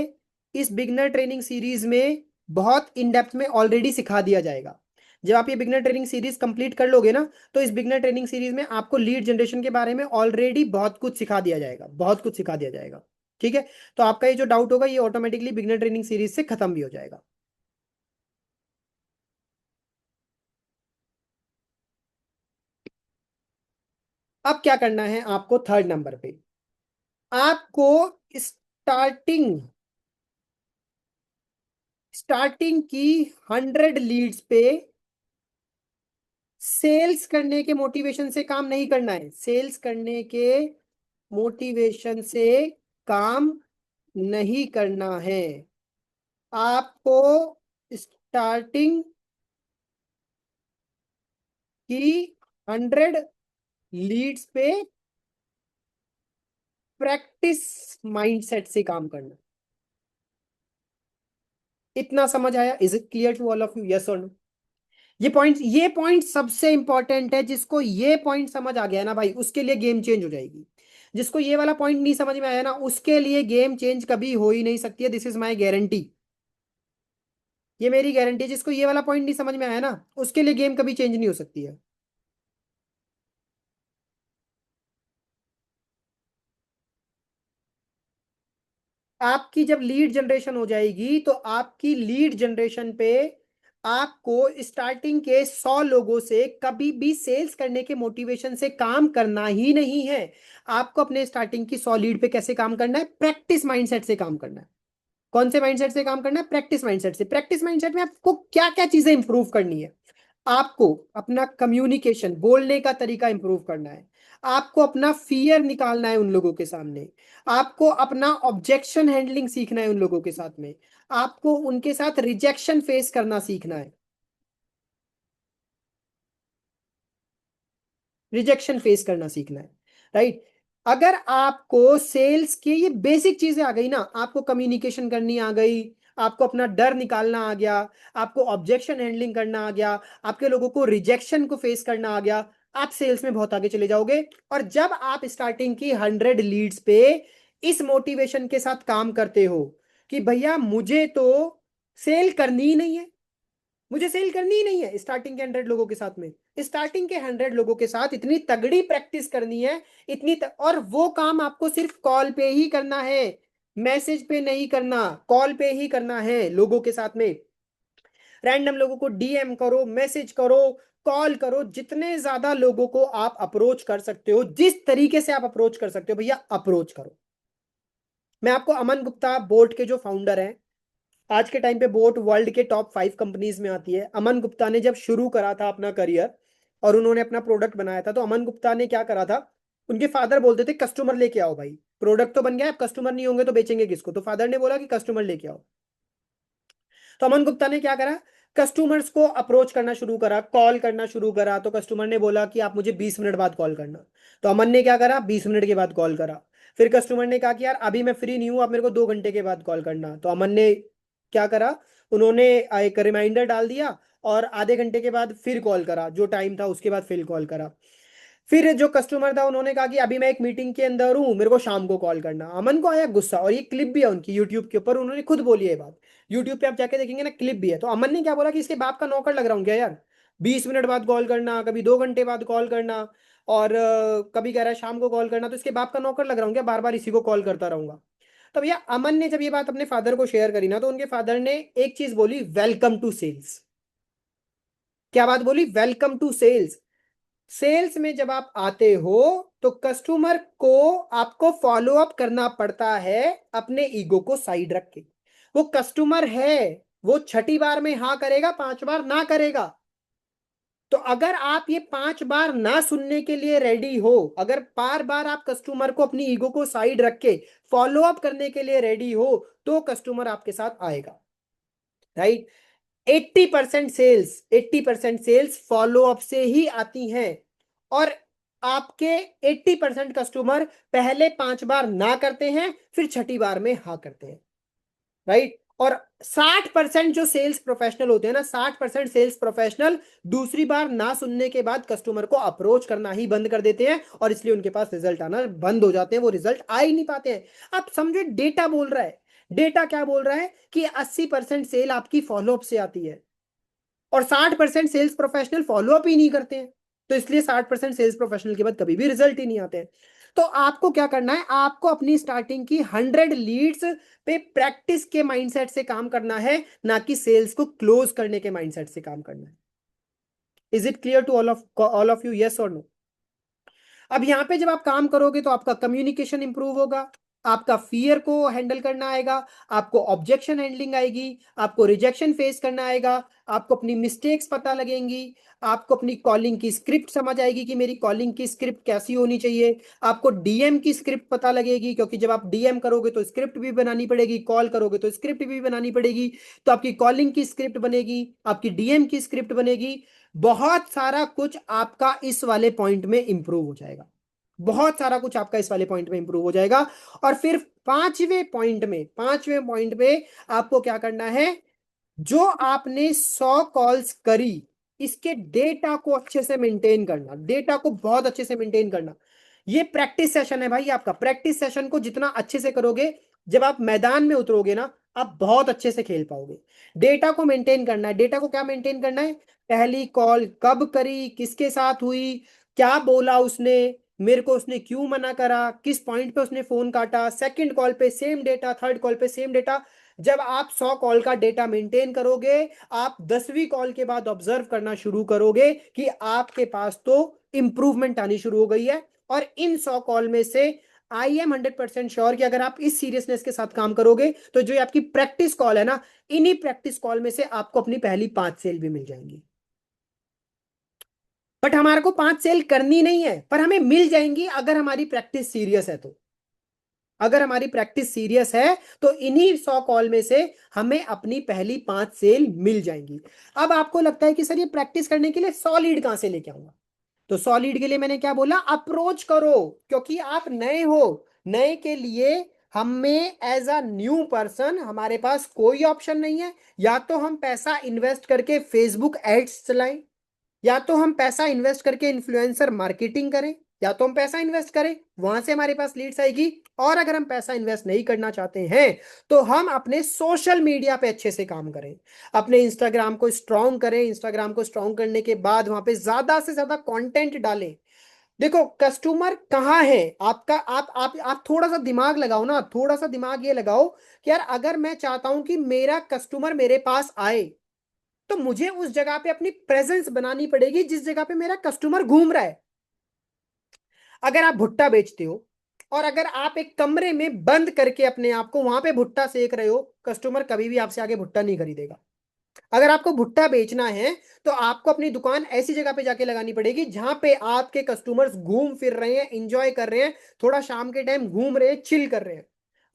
इस बिगनर ट्रेनिंग सीरीज में बहुत इन डेप्थ में ऑलरेडी सिखा दिया जाएगा। जब आप ये बिगनर ट्रेनिंग सीरीज कंप्लीट कर लोगे ना, तो इस बिगनर ट्रेनिंग सीरीज में आपको लीड जनरेशन के बारे में ऑलरेडी बहुत कुछ सिखा दिया जाएगा। बहुत कुछ सिखा दिया जाएगा। ठीक है? तो आपका ये जो डाउट होगा ये ऑटोमेटिकली बिगनर ट्रेनिंग सीरीज से खत्म भी हो जाएगा। अब क्या करना है आपको? थर्ड नंबर पे आपको स्टार्टिंग स्टार्टिंग की 100 लीड्स पे सेल्स करने के मोटिवेशन से काम नहीं करना है। सेल्स करने के मोटिवेशन से काम नहीं करना है। आपको स्टार्टिंग की 100 लीड्स पे प्रैक्टिस माइंडसेट से काम करना। इतना समझ आया? Is it clear to all of you, yes और नो? ये पॉइंट सबसे इंपॉर्टेंट है। जिसको ये पॉइंट समझ आ गया ना भाई, उसके लिए गेम चेंज हो जाएगी। जिसको ये वाला पॉइंट नहीं समझ में आया ना, उसके लिए गेम चेंज कभी हो ही नहीं सकती है। This is my guarantee. ये मेरी गारंटी है। जिसको ये वाला पॉइंट नहीं समझ में आया ना, उसके लिए गेम कभी चेंज नहीं हो सकती है। आपकी जब लीड जनरेशन हो जाएगी, तो आपकी लीड जनरेशन पे आपको स्टार्टिंग के 100 लोगों से कभी भी सेल्स करने के मोटिवेशन से काम करना ही नहीं है। आपको अपने स्टार्टिंग की 100 लीड पे कैसे काम करना है? प्रैक्टिस माइंडसेट से काम करना है। कौन से माइंडसेट से काम करना है? प्रैक्टिस माइंडसेट से। प्रैक्टिस माइंडसेट में आपको क्या क्या चीजें इंप्रूव करनी है? आपको अपना कम्युनिकेशन, बोलने का तरीका इंप्रूव करना है। आपको अपना फियर निकालना है उन लोगों के सामने। आपको अपना ऑब्जेक्शन हैंडलिंग सीखना है उन लोगों के साथ में। आपको उनके साथ रिजेक्शन फेस करना सीखना है। रिजेक्शन फेस करना सीखना है। राइट? अगर आपको सेल्स की ये बेसिक चीजें आ गई ना, आपको कम्युनिकेशन करनी आ गई, आपको अपना डर निकालना आ गया, आपको ऑब्जेक्शन हैंडलिंग करना आ गया, आपके लोगों को रिजेक्शन को फेस करना आ गया, आप सेल्स में बहुत आगे चले जाओगे। और जब आप स्टार्टिंग की 100 लीड्स पे इस मोटिवेशन के साथ काम करते हो कि भैया मुझे तो सेल करनी ही नहीं है, मुझे सेल करनी ही नहीं है, स्टार्टिंग के 100 लोगों के साथ में, स्टार्टिंग के 100 लोगों के साथ इतनी तगड़ी प्रैक्टिस करनी है। और वो काम आपको सिर्फ कॉल पे ही करना है, मैसेज पे नहीं करना, कॉल पे ही करना है। लोगों के साथ में रैंडम लोगों को डीएम करो, मैसेज करो, कॉल करो। जितने ज्यादा लोगों को आप अप्रोच कर सकते हो, जिस तरीके से आप अप्रोच कर सकते हो भैया, अप्रोच करो। मैं आपको अमन गुप्ता, बोट के जो फाउंडर हैं, आज के टाइम पे बोट वर्ल्ड के टॉप 5 कंपनीज में आती है। अमन गुप्ता ने जब शुरू करा था अपना करियर और उन्होंने अपना प्रोडक्ट बनाया था, तो अमन गुप्ता ने क्या करा था, उनके फादर बोलते थे कस्टमर लेके आओ भाई, प्रोडक्ट तो बन गया, अब कस्टमर नहीं होंगे तो बेचेंगे किसको? तो फादर ने बोला कि कस्टमर लेके आओ। तो अमन गुप्ता ने क्या करा, कस्टमर्स को अप्रोच करना शुरू करा, कॉल करना शुरू करा। तो कस्टमर ने बोला कि आप मुझे 20 मिनट बाद कॉल करना। तो अमन ने क्या करा, 20 मिनट के बाद कॉल करा। फिर कस्टमर ने कहा कि यार अभी मैं फ्री नहीं हूं, आप मेरे को 2 घंटे के बाद कॉल करना। तो अमन ने क्या करा, उन्होंने एक रिमाइंडर डाल दिया और आधे घंटे के बाद फिर कॉल करा, जो टाइम था उसके बाद फिर कॉल करा। फिर जो कस्टमर था उन्होंने कहा कि अभी मैं एक मीटिंग के अंदर हूं, मेरे को शाम को कॉल करना। अमन को आया गुस्सा, और ये क्लिप भी है उनकी यूट्यूब के ऊपर, उन्होंने खुद बोली है ये बात। यूट्यूब पे आप जाके देखेंगे ना, क्लिप भी है। तो अमन ने क्या बोला कि इसके बाप का नौकर लग रहा हूँ क्या यार, 20 मिनट बाद कॉल करना, कभी 2 घंटे बाद कॉल करना, और कभी कह रहा है शाम को कॉल करना, तो इसके बाप का नौकर लग रहा हूँ क्या, बार बार इसी को कॉल करता रहूंगा? तो भैया अमन ने जब ये बात अपने फादर को शेयर करी ना, तो उनके फादर ने एक चीज बोली, वेलकम टू सेल्स। क्या बात बोली? Welcome to sales. सेल्स में जब आप आते हो, तो कस्टमर को आपको फॉलो अप करना पड़ता है, अपने ईगो को साइड रख के। वो कस्टमर है, वो छठी बार में हाँ करेगा, 5 बार ना करेगा। तो अगर आप ये 5 बार ना सुनने के लिए रेडी हो, अगर बार बार आप कस्टमर को अपनी ईगो को साइड रख के फॉलो अप करने के लिए रेडी हो, तो कस्टमर आपके साथ आएगा। राइट? 80% सेल्स फॉलो अप से ही आती हैं। और आपके 80% कस्टमर पहले 5 बार ना करते हैं, फिर छठी बार में हाँ करते हैं। राइट? और 60% जो सेल्स प्रोफेशनल होते हैं ना, 60% सेल्स प्रोफेशनल दूसरी बार ना सुनने के बाद कस्टमर को अप्रोच करना ही बंद कर देते हैं, और इसलिए उनके पास रिजल्ट आना बंद हो जाते हैं, वो रिजल्ट आ ही नहीं पाते हैं। आप समझो, डेटा बोल रहा है। डेटा क्या बोल रहा है कि 80% सेल आपकी फॉलोअप से आती है, और 60% सेल्स प्रोफेशनल फॉलोअप ही नहीं करते हैं। तो इसलिए 60% सेल्स प्रोफेशनल के बाद कभी भी रिजल्ट ही नहीं आते हैं। तो आपको क्या करना है, आपको अपनी स्टार्टिंग की 100 लीड्स पे प्रैक्टिस के माइंडसेट से काम करना है, ना कि सेल्स को क्लोज करने के माइंडसेट से काम करना है। Is it clear to all of you, yes और नो? अब यहां पे जब आप काम करोगे, तो आपका कम्युनिकेशन इंप्रूव होगा, आपका फियर को हैंडल करना आएगा, आपको ऑब्जेक्शन हैंडलिंग आएगी, आपको रिजेक्शन फेस करना आएगा, आपको अपनी मिस्टेक्स पता लगेंगी, आपको अपनी कॉलिंग की स्क्रिप्ट समझ आएगी कि मेरी कॉलिंग की स्क्रिप्ट कैसी होनी चाहिए, आपको डीएम की स्क्रिप्ट पता लगेगी, क्योंकि जब आप डीएम करोगे तो स्क्रिप्ट भी बनानी पड़ेगी, कॉल करोगे तो स्क्रिप्ट भी बनानी पड़ेगी, तो आपकी कॉलिंग की स्क्रिप्ट बनेगी, आपकी डीएम की स्क्रिप्ट बनेगी। बहुत सारा कुछ आपका इस वाले पॉइंट में इंप्रूव हो जाएगा, बहुत सारा कुछ आपका इस वाले पॉइंट में इंप्रूव हो जाएगा। और फिर पांचवें पॉइंट में आपको क्या करना है, जो आपने 100 कॉल्स करी, इसके डेटा को अच्छे से मेंटेन करना, डेटा को बहुत अच्छे से मेंटेन करना। ये प्रैक्टिस सेशन है भाई आपका, प्रैक्टिस सेशन को जितना अच्छे से करोगे, जब आप मैदान में उतरोगे ना, आप बहुत अच्छे से खेल पाओगे। डेटा को मेंटेन करना है। डेटा को क्या मेंटेन करना है, पहली कॉल कब करी, किसके साथ हुई, क्या बोला उसने, मेरे को उसने क्यों मना करा, किस पॉइंट पे उसने फोन काटा, सेकंड कॉल पे सेम डेटा, थर्ड कॉल पे सेम डेटा। जब आप 100 कॉल का डेटा मेंटेन करोगे, आप 10वीं कॉल के बाद ऑब्जर्व करना शुरू करोगे कि आपके पास तो इंप्रूवमेंट आनी शुरू हो गई है। और इन 100 कॉल में से आई एम 100% श्योर कि अगर आप इस सीरियसनेस के साथ काम करोगे, तो जो आपकी प्रैक्टिस कॉल है ना, इन्हीं प्रैक्टिस कॉल में से आपको अपनी पहली 5 सेल भी मिल जाएंगी। बट हमारे को 5 सेल करनी नहीं है, पर हमें मिल जाएंगी अगर हमारी प्रैक्टिस सीरियस है तो। अगर हमारी प्रैक्टिस सीरियस है तो इन्हीं 100 कॉल में से हमें अपनी पहली 5 सेल मिल जाएंगी। अब आपको लगता है कि सर ये प्रैक्टिस करने के लिए सॉलिड कहां से लेके आऊंगा, तो सॉलिड के लिए मैंने क्या बोला, अप्रोच करो, क्योंकि आप नए हो। नए के लिए हमें एज अ न्यू पर्सन हमारे पास कोई ऑप्शन नहीं है। या तो हम पैसा इन्वेस्ट करके फेसबुक एड्स चलाएं, या तो हम पैसा इन्वेस्ट करके इन्फ्लुएंसर मार्केटिंग करें, या तो हम पैसा इन्वेस्ट करें, वहां से हमारे पास लीड्स आएगी। और अगर हम पैसा इन्वेस्ट नहीं करना चाहते हैं, तो हम अपने सोशल मीडिया पे अच्छे से काम करें, अपने इंस्टाग्राम को स्ट्रॉन्ग करें। इंस्टाग्राम को स्ट्रॉन्ग करने के बाद वहां पे ज्यादा से ज्यादा कंटेंट डालें। देखो कस्टमर कहाँ है आपका, आप थोड़ा सा दिमाग लगाओ ना, थोड़ा सा दिमाग ये लगाओ कि यार अगर मैं चाहता हूं कि मेरा कस्टमर मेरे पास आए, तो मुझे उस जगह पे अपनी प्रेजेंस बनानी पड़ेगी जिस जगह पे मेरा कस्टमर घूम रहा है। अगर आप भुट्टा बेचते हो, और अगर आप एक कमरे में बंद करके अपने आप को वहां पे भुट्टा सेक रहे हो, कस्टमर कभी भी आपसे आगे भुट्टा नहीं खरीदेगा। अगर आपको भुट्टा बेचना है, तो आपको अपनी दुकान ऐसी जगह पे जाके लगानी पड़ेगी जहां पे आपके कस्टमर्स घूम फिर रहे हैं, इंजॉय कर रहे हैं, थोड़ा शाम के टाइम घूम रहे हैं, चिल कर रहे हैं,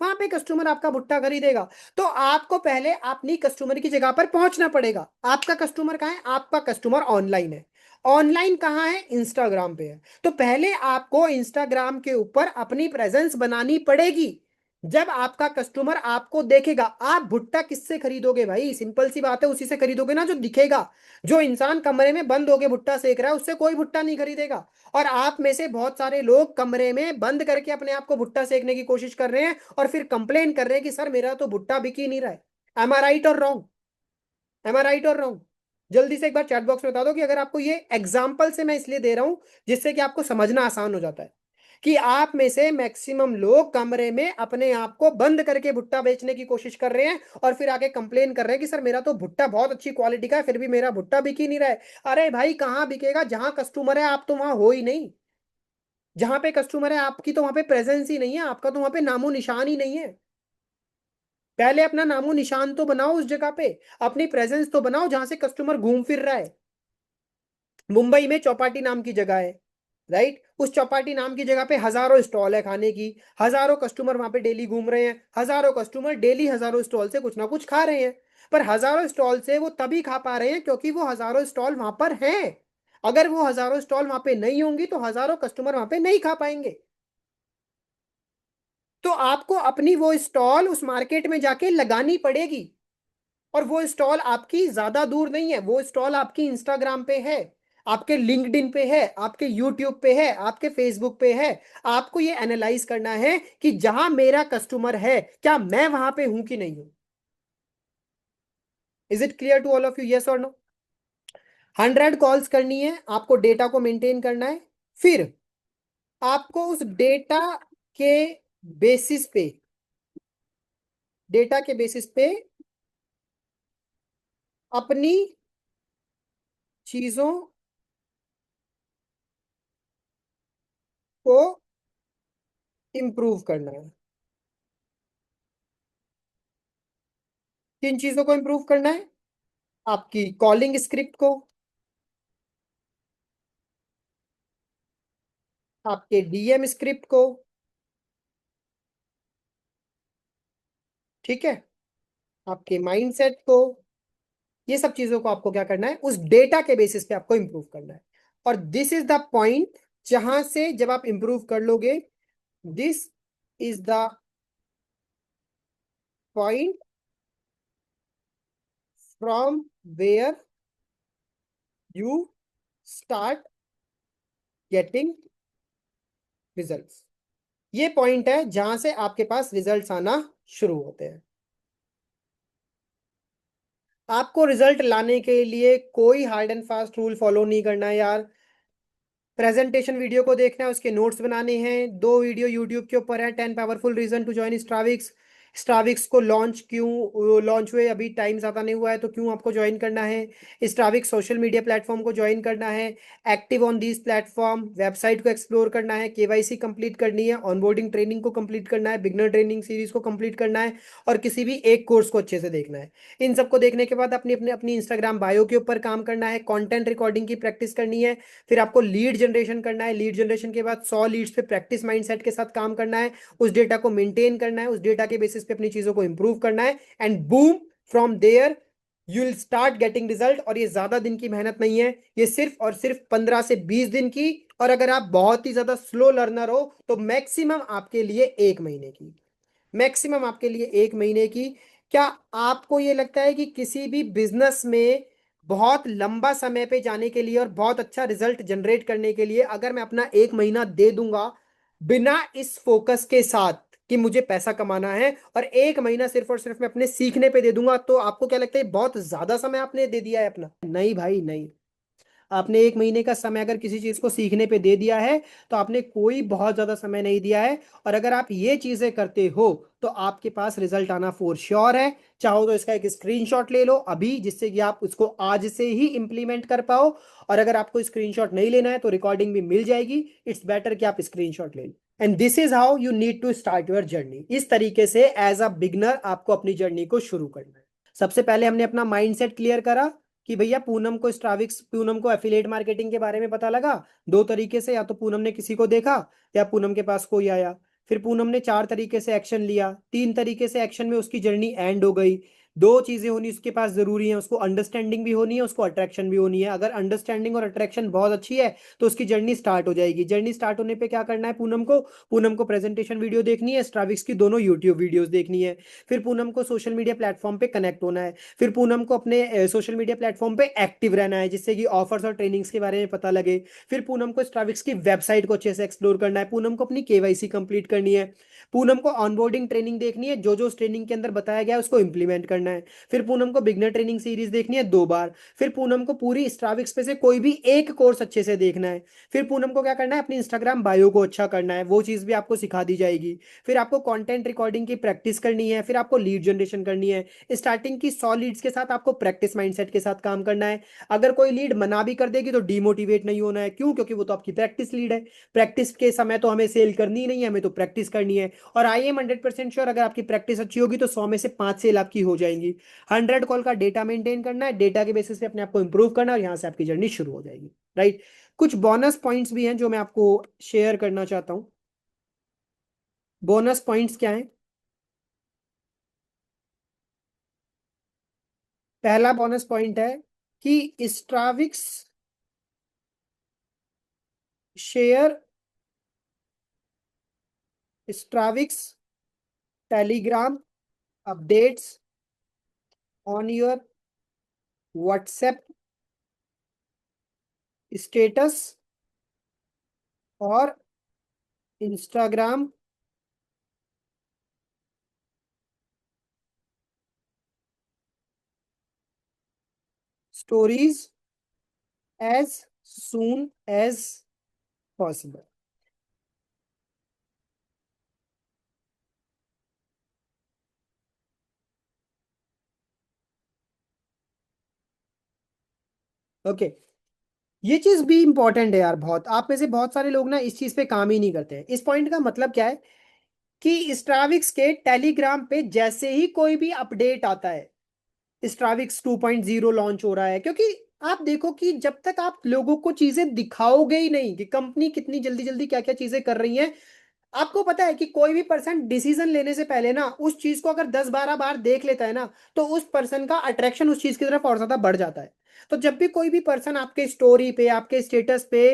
वहां पे कस्टमर आपका भुट्टा खरीदेगा। तो आपको पहले अपनी कस्टमर की जगह पर पहुंचना पड़ेगा। आपका कस्टमर कहाँ है, आपका कस्टमर ऑनलाइन है। ऑनलाइन कहाँ है, इंस्टाग्राम पे है। तो पहले आपको इंस्टाग्राम के ऊपर अपनी प्रेजेंस बनानी पड़ेगी। जब आपका कस्टमर आपको देखेगा, आप भुट्टा किससे खरीदोगे भाई, सिंपल सी बात है, उसी से खरीदोगे ना जो दिखेगा। जो इंसान कमरे में बंद होके भुट्टा सेक रहा है, उससे कोई भुट्टा नहीं खरीदेगा। और आप में से बहुत सारे लोग कमरे में बंद करके अपने आप को भुट्टा सेकने की कोशिश कर रहे हैं, और फिर कंप्लेन कर रहे हैं कि सर मेरा तो भुट्टा बिक ही नहीं रहा है। एम आई राइट और रॉन्ग, एम आई राइट और रॉन्ग? जल्दी से एक बार चैट बॉक्स में बता दो कि अगर आपको ये एग्जाम्पल से मैं इसलिए दे रहा हूं, जिससे कि आपको समझना आसान हो जाता है, कि आप में से मैक्सिमम लोग कमरे में अपने आप को बंद करके भुट्टा बेचने की कोशिश कर रहे हैं, और फिर आके कंप्लेन कर रहे हैं कि सर मेरा तो भुट्टा बहुत अच्छी क्वालिटी का है, फिर भी मेरा भुट्टा बिक ही नहीं रहा है। अरे भाई कहाँ बिकेगा, जहां कस्टमर है आप तो वहां हो ही नहीं। जहां पे कस्टमर है आपकी तो वहां पे प्रेजेंस ही नहीं है, आपका तो वहां पे नामो निशान ही नहीं है। पहले अपना नामो निशान तो बनाओ उस जगह पे, अपनी प्रेजेंस तो बनाओ जहां से कस्टमर घूम फिर रहा है। मुंबई में चौपाटी नाम की जगह है, राइट? उस चौपाटी नाम की जगह पे हजारों स्टॉल है खाने की, हजारों कस्टमर वहां पे डेली घूम रहे हैं, हजारों कस्टमर डेली हजारों स्टॉल से कुछ ना कुछ खा रहे हैं। पर हजारों स्टॉल से वो तभी खा पा रहे हैं क्योंकि वो हजारों स्टॉल वहां पर हैं। अगर वो हजारों स्टॉल वहां पे नहीं होंगी, तो हजारों कस्टमर वहां पे नहीं खा पाएंगे। तो आपको अपनी वो स्टॉल उस मार्केट में जाके लगानी पड़ेगी। और वो स्टॉल आपकी ज्यादा दूर नहीं है, वो स्टॉल आपकी इंस्टाग्राम पे है, आपके लिंक्डइन पे है, आपके यूट्यूब पे है, आपके फेसबुक पे है। आपको ये एनालाइज करना है कि जहां मेरा कस्टमर है, क्या मैं वहां पे हूं कि नहीं हूं। Is it clear to all of you, yes और नो? 100 कॉल्स करनी है, आपको डेटा को मेंटेन करना है। फिर आपको उस के बेसिस पे डेटा के बेसिस पे अपनी चीजों को इंप्रूव करना है। किन चीजों को इंप्रूव करना है? आपकी कॉलिंग स्क्रिप्ट को, आपके डीएम स्क्रिप्ट को, ठीक है, आपके माइंडसेट को, ये सब चीजों को आपको क्या करना है, उस डेटा के बेसिस पे आपको इंप्रूव करना है। और दिस इज द पॉइंट जहां से जब आप इंप्रूव कर लोगे, this is the point from where you start getting results. ये पॉइंट है जहां से आपके पास रिजल्ट्स आना शुरू होते हैं। आपको रिजल्ट लाने के लिए कोई hard and fast rule follow नहीं करना है यार। प्रेजेंटेशन वीडियो को देखना है, उसके नोट्स बनाने हैं, 2 वीडियो यूट्यूब के ऊपर है, 10 पावरफुल रीजन टू ज्वाइन स्ट्राविक्स। स्ट्राविक्स को लॉन्च क्यों लॉन्च हुए अभी टाइम ज़्यादा नहीं हुआ है तो क्यों आपको ज्वाइन करना है? स्ट्राविक्स सोशल मीडिया प्लेटफॉर्म को ज्वाइन करना है, active on these platform, website को एक्सप्लोर करना है, केवाईसी कंप्लीट करनी है, ऑनबोर्डिंग ट्रेनिंग को कंप्लीट करना है, बिगनर ट्रेनिंग सीरीज को कंप्लीट करना है, और किसी भी एक कोर्स को अच्छे से देखना है। इन सबको देखने के बाद अपनी अपनी अपनी इंस्टाग्राम बायो के ऊपर काम करना है, कंटेंट रिकॉर्डिंग की प्रैक्टिस करनी है। फिर आपको लीड जनरेशन करना है, लीड जनरेशन के बाद 100 लीड्स पे प्रैक्टिस माइंडसेट के साथ काम करना है, उस डेटा को मेंटेन करना है, उस डेटा के बेसिस पे अपनी चीजों को इंप्रूव करना है, and boom, from there you will start getting result. और ये ज्यादा दिन की मेहनत नहीं है, ये सिर्फ और सिर्फ 15 से 20 दिन की, और अगर आप बहुत ही ज्यादा स्लो लर्नर हो तो मैक्सिमम आपके लिए 1 महीने की, मैक्सिमम आपके लिए 1 महीने की। क्या आपको ये लगता है कि किसी भी बिजनेस में बहुत लंबा समय पे जाने के लिए और बहुत अच्छा रिजल्ट जनरेट करने के लिए अगर मैं अपना 1 महीना दे दूंगा बिना इस फोकस के साथ कि मुझे पैसा कमाना है, और 1 महीना सिर्फ और सिर्फ मैं अपने सीखने पे दे दूंगा, तो आपको क्या लगता है बहुत ज्यादा समय आपने दे दिया है अपना? नहीं भाई नहीं। आपने 1 महीने का समय अगर किसी चीज को सीखने पे दे दिया है तो आपने कोई बहुत ज्यादा समय नहीं दिया है। और अगर आप ये चीजें करते हो तो आपके पास रिजल्ट आना फॉर श्योर है। चाहो तो इसका एक स्क्रीनशॉट ले लो अभी, जिससे कि आप उसको आज से ही इंप्लीमेंट कर पाओ। और अगर आपको स्क्रीनशॉट नहीं लेना है तो रिकॉर्डिंग भी मिल जाएगी, इट्स बेटर कि आप स्क्रीनशॉट ले लो। And this is how you need to start your journey. इस तरीके से एज अ बिगनर आपको अपनी जर्नी को शुरू करना है। सबसे पहले हमने अपना माइंडसेट क्लियर करा कि भैया पूनम को स्ट्राविक्स, पूनम को एफिलिएट मार्केटिंग के बारे में पता लगा 2 तरीके से, या तो पूनम ने किसी को देखा या पूनम के पास कोई आया। फिर पूनम ने 4 तरीके से एक्शन लिया, 3 तरीके से एक्शन में उसकी जर्नी एंड हो गई। 2 चीजें होनी उसके पास जरूरी है, उसको अंडरस्टैंडिंग भी होनी है, उसको अट्रैक्शन भी होनी है। अगर अंडरस्टैंडिंग और अट्रैक्शन बहुत अच्छी है तो उसकी जर्नी स्टार्ट हो जाएगी। जर्नी स्टार्ट होने पे क्या करना है पूनम को? पूनम को प्रेजेंटेशन वीडियो देखनी है, स्ट्राविक्स की दोनों यूट्यूब वीडियोस देखनी है। फिर पूनम को सोशल मीडिया प्लेटफॉर्म पे कनेक्ट होना है। फिर पूनम को अपने सोशल मीडिया प्लेटफॉर्म पे एक्टिव रहना है, जिससे कि ऑफर्स और ट्रेनिंग्स के बारे में पता लगे। फिर पूनम को स्ट्राविक्स की वेबसाइट को अच्छे से एक्सप्लोर करना है। पूनम को अपनी केवाईसी कंप्लीट करनी है। पूनम को ऑनबोर्डिंग ट्रेनिंग देखनी है, जो जो उस ट्रेनिंग के अंदर बताया गया है उसको इंप्लीमेंट करना है। फिर पूनम को बिगनर ट्रेनिंग सीरीज देखनी है 2 बार। फिर पूनम को पूरी स्ट्राविक्स पे से कोई भी एक कोर्स अच्छे से देखना है। फिर पूनम को क्या करना है, अपनी इंस्टाग्राम बायो को अच्छा करना है, वो चीज़ भी आपको सिखा दी जाएगी। फिर आपको कंटेंट रिकॉर्डिंग की प्रैक्टिस करनी है। फिर आपको लीड जनरेशन करनी है। स्टार्टिंग की 100 लीड्स के साथ आपको प्रैक्टिस माइंडसेट के साथ काम करना है। अगर कोई लीड मना भी कर देगी तो डीमोटिवेट नहीं होना है। क्यों? क्योंकि वो तो आपकी प्रैक्टिस लीड है। प्रैक्टिस के समय तो हमें सेल करनी ही नहीं है, हमें तो प्रैक्टिस करनी है। और आई एम 100% श्योर, अगर आपकी प्रैक्टिस अच्छी होगी तो 100 में से 5 सेल आपकी हो जाएंगी। 100 कॉल का डेटा मेंटेन करना है, डेटा के बेसिस पे अपने आप को इंप्रूव करना है, और यहां से आपकी जर्नी शुरू हो जाएगी। राइट। कुछ बोनस पॉइंट्स भी हैं जो मैं आपको शेयर करना चाहता हूं। बोनस पॉइंट्स क्या हैं? पहला बोनस पॉइंट है कि Stravix share, Stravix Telegram updates on your WhatsApp status और Instagram stories as soon as possible. Okay. ये चीज भी इंपॉर्टेंट है यार, बहुत आप में से बहुत सारे लोग ना इस चीज पे काम ही नहीं करते हैं। इस पॉइंट का मतलब क्या है कि स्ट्राविक्स के टेलीग्राम पे जैसे ही कोई भी अपडेट आता है, स्ट्राविक्स 2.0 लॉन्च हो रहा है, क्योंकि आप देखो कि जब तक आप लोगों को चीजें दिखाओगे ही नहीं कि कंपनी कितनी जल्दी जल्दी क्या क्या चीजें कर रही है। आपको पता है कि कोई भी पर्सन डिसीजन लेने से पहले ना उस चीज को अगर 10-12 बार देख लेता है ना, तो उस पर्सन का अट्रैक्शन उस चीज की तरफ और ज्यादा बढ़ जाता है। तो जब भी कोई भी पर्सन आपके स्टोरी पे, आपके स्टेटस पे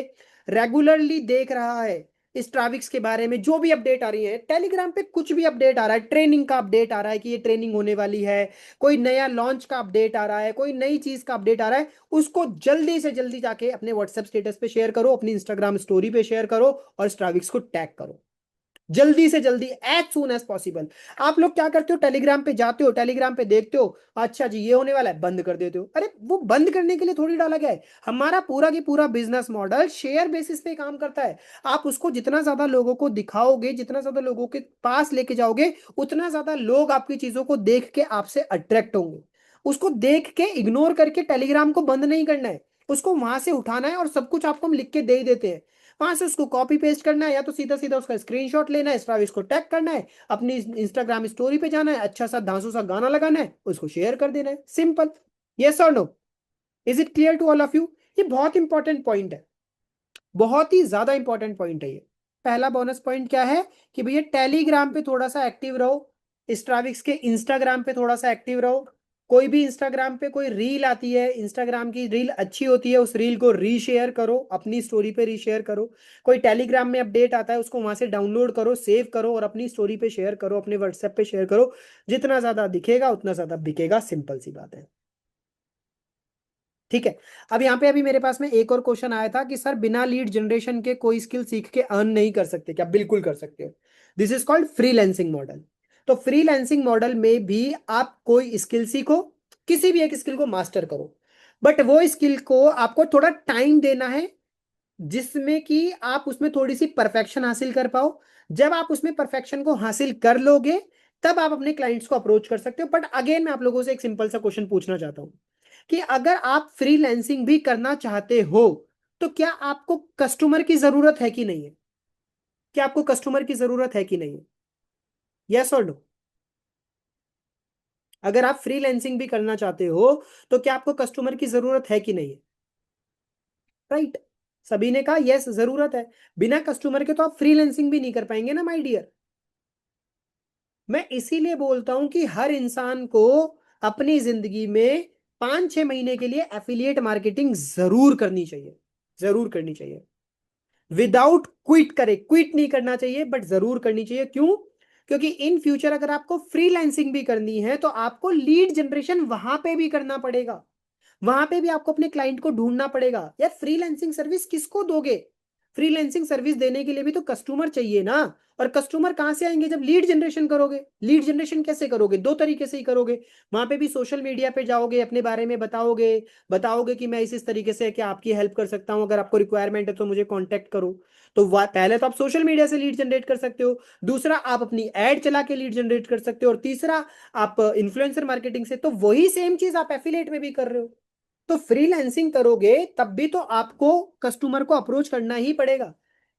रेगुलरली देख रहा है इस ट्रैविक्स के बारे में, जो भी अपडेट आ रही है, टेलीग्राम पे कुछ भी अपडेट आ रहा है, ट्रेनिंग का अपडेट आ रहा है कि ये ट्रेनिंग होने वाली है, कोई नया लॉन्च का अपडेट आ रहा है, कोई नई चीज का अपडेट आ रहा है, उसको जल्दी से जल्दी जाके अपने व्हाट्सएप स्टेटस पे शेयर करो, अपनी इंस्टाग्राम स्टोरी पे शेयर करो और स्ट्राविक्स को टैग करो जल्दी से जल्दी, एज सून एज पॉसिबल। आप लोग क्या करते हो, टेलीग्राम पे जाते हो, टेलीग्राम पे देखते हो, अच्छा जी ये होने वाला है, बंद कर देते हो। अरे वो बंद करने के लिए थोड़ी डाला गया है, हमारा पूरा की पूरा बिजनेस मॉडल शेयर बेसिस पे काम करता है। आप उसको जितना ज्यादा लोगों को दिखाओगे, जितना ज्यादा लोगों के पास लेके जाओगे, उतना ज्यादा लोग आपकी चीजों को देख के आपसे अट्रैक्ट होंगे। उसको देख के इग्नोर करके टेलीग्राम को बंद नहीं करना है, उसको वहां से उठाना है, और सब कुछ आपको हम लिख के दे ही देते हैं। वहां से उसको कॉपी पेस्ट करना है, या तो सीधा सीधा उसका स्क्रीनशॉट लेना है, स्ट्राविक्स को टैग करना है, अपनी इंस्टाग्राम स्टोरी पे जाना है, अच्छा सा धांसू सा गाना लगाना है, उसको शेयर कर देना है, सिंपल। यस और no? Is it clear to all of you? ये बहुत इंपॉर्टेंट पॉइंट है, बहुत ही ज्यादा इंपॉर्टेंट पॉइंट है ये। पहला बोनस पॉइंट क्या है कि भैया टेलीग्राम पे थोड़ा सा एक्टिव रहो, स्ट्राविक्स के इंस्टाग्राम पे थोड़ा सा एक्टिव रहो। कोई भी इंस्टाग्राम पे कोई रील आती है, इंस्टाग्राम की रील अच्छी होती है, उस रील को रीशेयर करो, अपनी स्टोरी पे रीशेयर करो। कोई टेलीग्राम में अपडेट आता है, उसको वहां से डाउनलोड करो, सेव करो और अपनी स्टोरी पे शेयर करो, अपने व्हाट्सएप पे शेयर करो। जितना ज्यादा दिखेगा उतना ज्यादा बिकेगा, सिंपल सी बात है। ठीक है। अब यहाँ पे अभी मेरे पास में एक और क्वेश्चन आया था कि सर बिना लीड जनरेशन के कोई स्किल सीख के अर्न नहीं कर सकते क्या? बिल्कुल कर सकते हो। This is called freelancing model. तो फ्रीलैंसिंग मॉडल में भी आप कोई स्किल सीखो, किसी भी एक स्किल को मास्टर करो, बट वो स्किल को आपको थोड़ा टाइम देना है, जिसमें कि आप उसमें थोड़ी सी परफेक्शन हासिल कर पाओ। जब आप उसमें परफेक्शन को हासिल कर लोगे, तब आप अपने क्लाइंट्स को अप्रोच कर सकते हो। बट अगेन मैं आप लोगों से एक सिंपल सा क्वेश्चन पूछना चाहता हूं कि अगर आप फ्रीलैंसिंग भी करना चाहते हो, तो क्या आपको कस्टमर की जरूरत है कि नहीं है? क्या आपको कस्टमर की जरूरत है कि नहीं है? यस और नो? अगर आप फ्रीलैंसिंग भी करना चाहते हो, तो क्या आपको कस्टमर की जरूरत है कि नहीं है? राइट। सभी ने कहा यस जरूरत है। बिना कस्टमर के तो आप फ्रीलैंसिंग भी नहीं कर पाएंगे ना माय डियर। मैं इसीलिए बोलता हूं कि हर इंसान को अपनी जिंदगी में 5-6 महीने के लिए एफिलिएट मार्केटिंग जरूर करनी चाहिए, जरूर करनी चाहिए। विदाउट क्विट करे, क्विट नहीं करना चाहिए, बट जरूर करनी चाहिए। क्यों? क्योंकि इन फ्यूचर अगर आपको फ्रीलांसिंग भी करनी है, तो आपको लीड जनरेशन वहां पे भी करना पड़ेगा, वहां पे भी आपको अपने क्लाइंट को ढूंढना पड़ेगा। यार फ्रीलांसिंग सर्विस किसको दोगे? फ्रीलांसिंग सर्विस देने के लिए भी तो कस्टमर चाहिए ना। और कस्टमर कहां से आएंगे? जब लीड जनरेशन करोगे। लीड जनरेशन कैसे करोगे? दो तरीके से ही करोगे। वहां पे भी सोशल मीडिया पे जाओगे, अपने बारे में बताओगे, बताओगे कि मैं इस तरीके से क्या आपकी हेल्प कर सकता हूं, अगर आपको रिक्वायरमेंट है तो मुझे कांटेक्ट करो। तो पहले तो आप सोशल मीडिया से लीड जनरेट कर सकते हो, दूसरा आप अपनी एड चला के लीड जनरेट कर सकते हो, और तीसरा आप इन्फ्लुएंसर मार्केटिंग से। तो वही सेम चीज आप एफिलिएट में भी कर रहे हो। तो फ्रीलांसिंग करोगे तब भी तो आपको कस्टमर को अप्रोच करना ही पड़ेगा।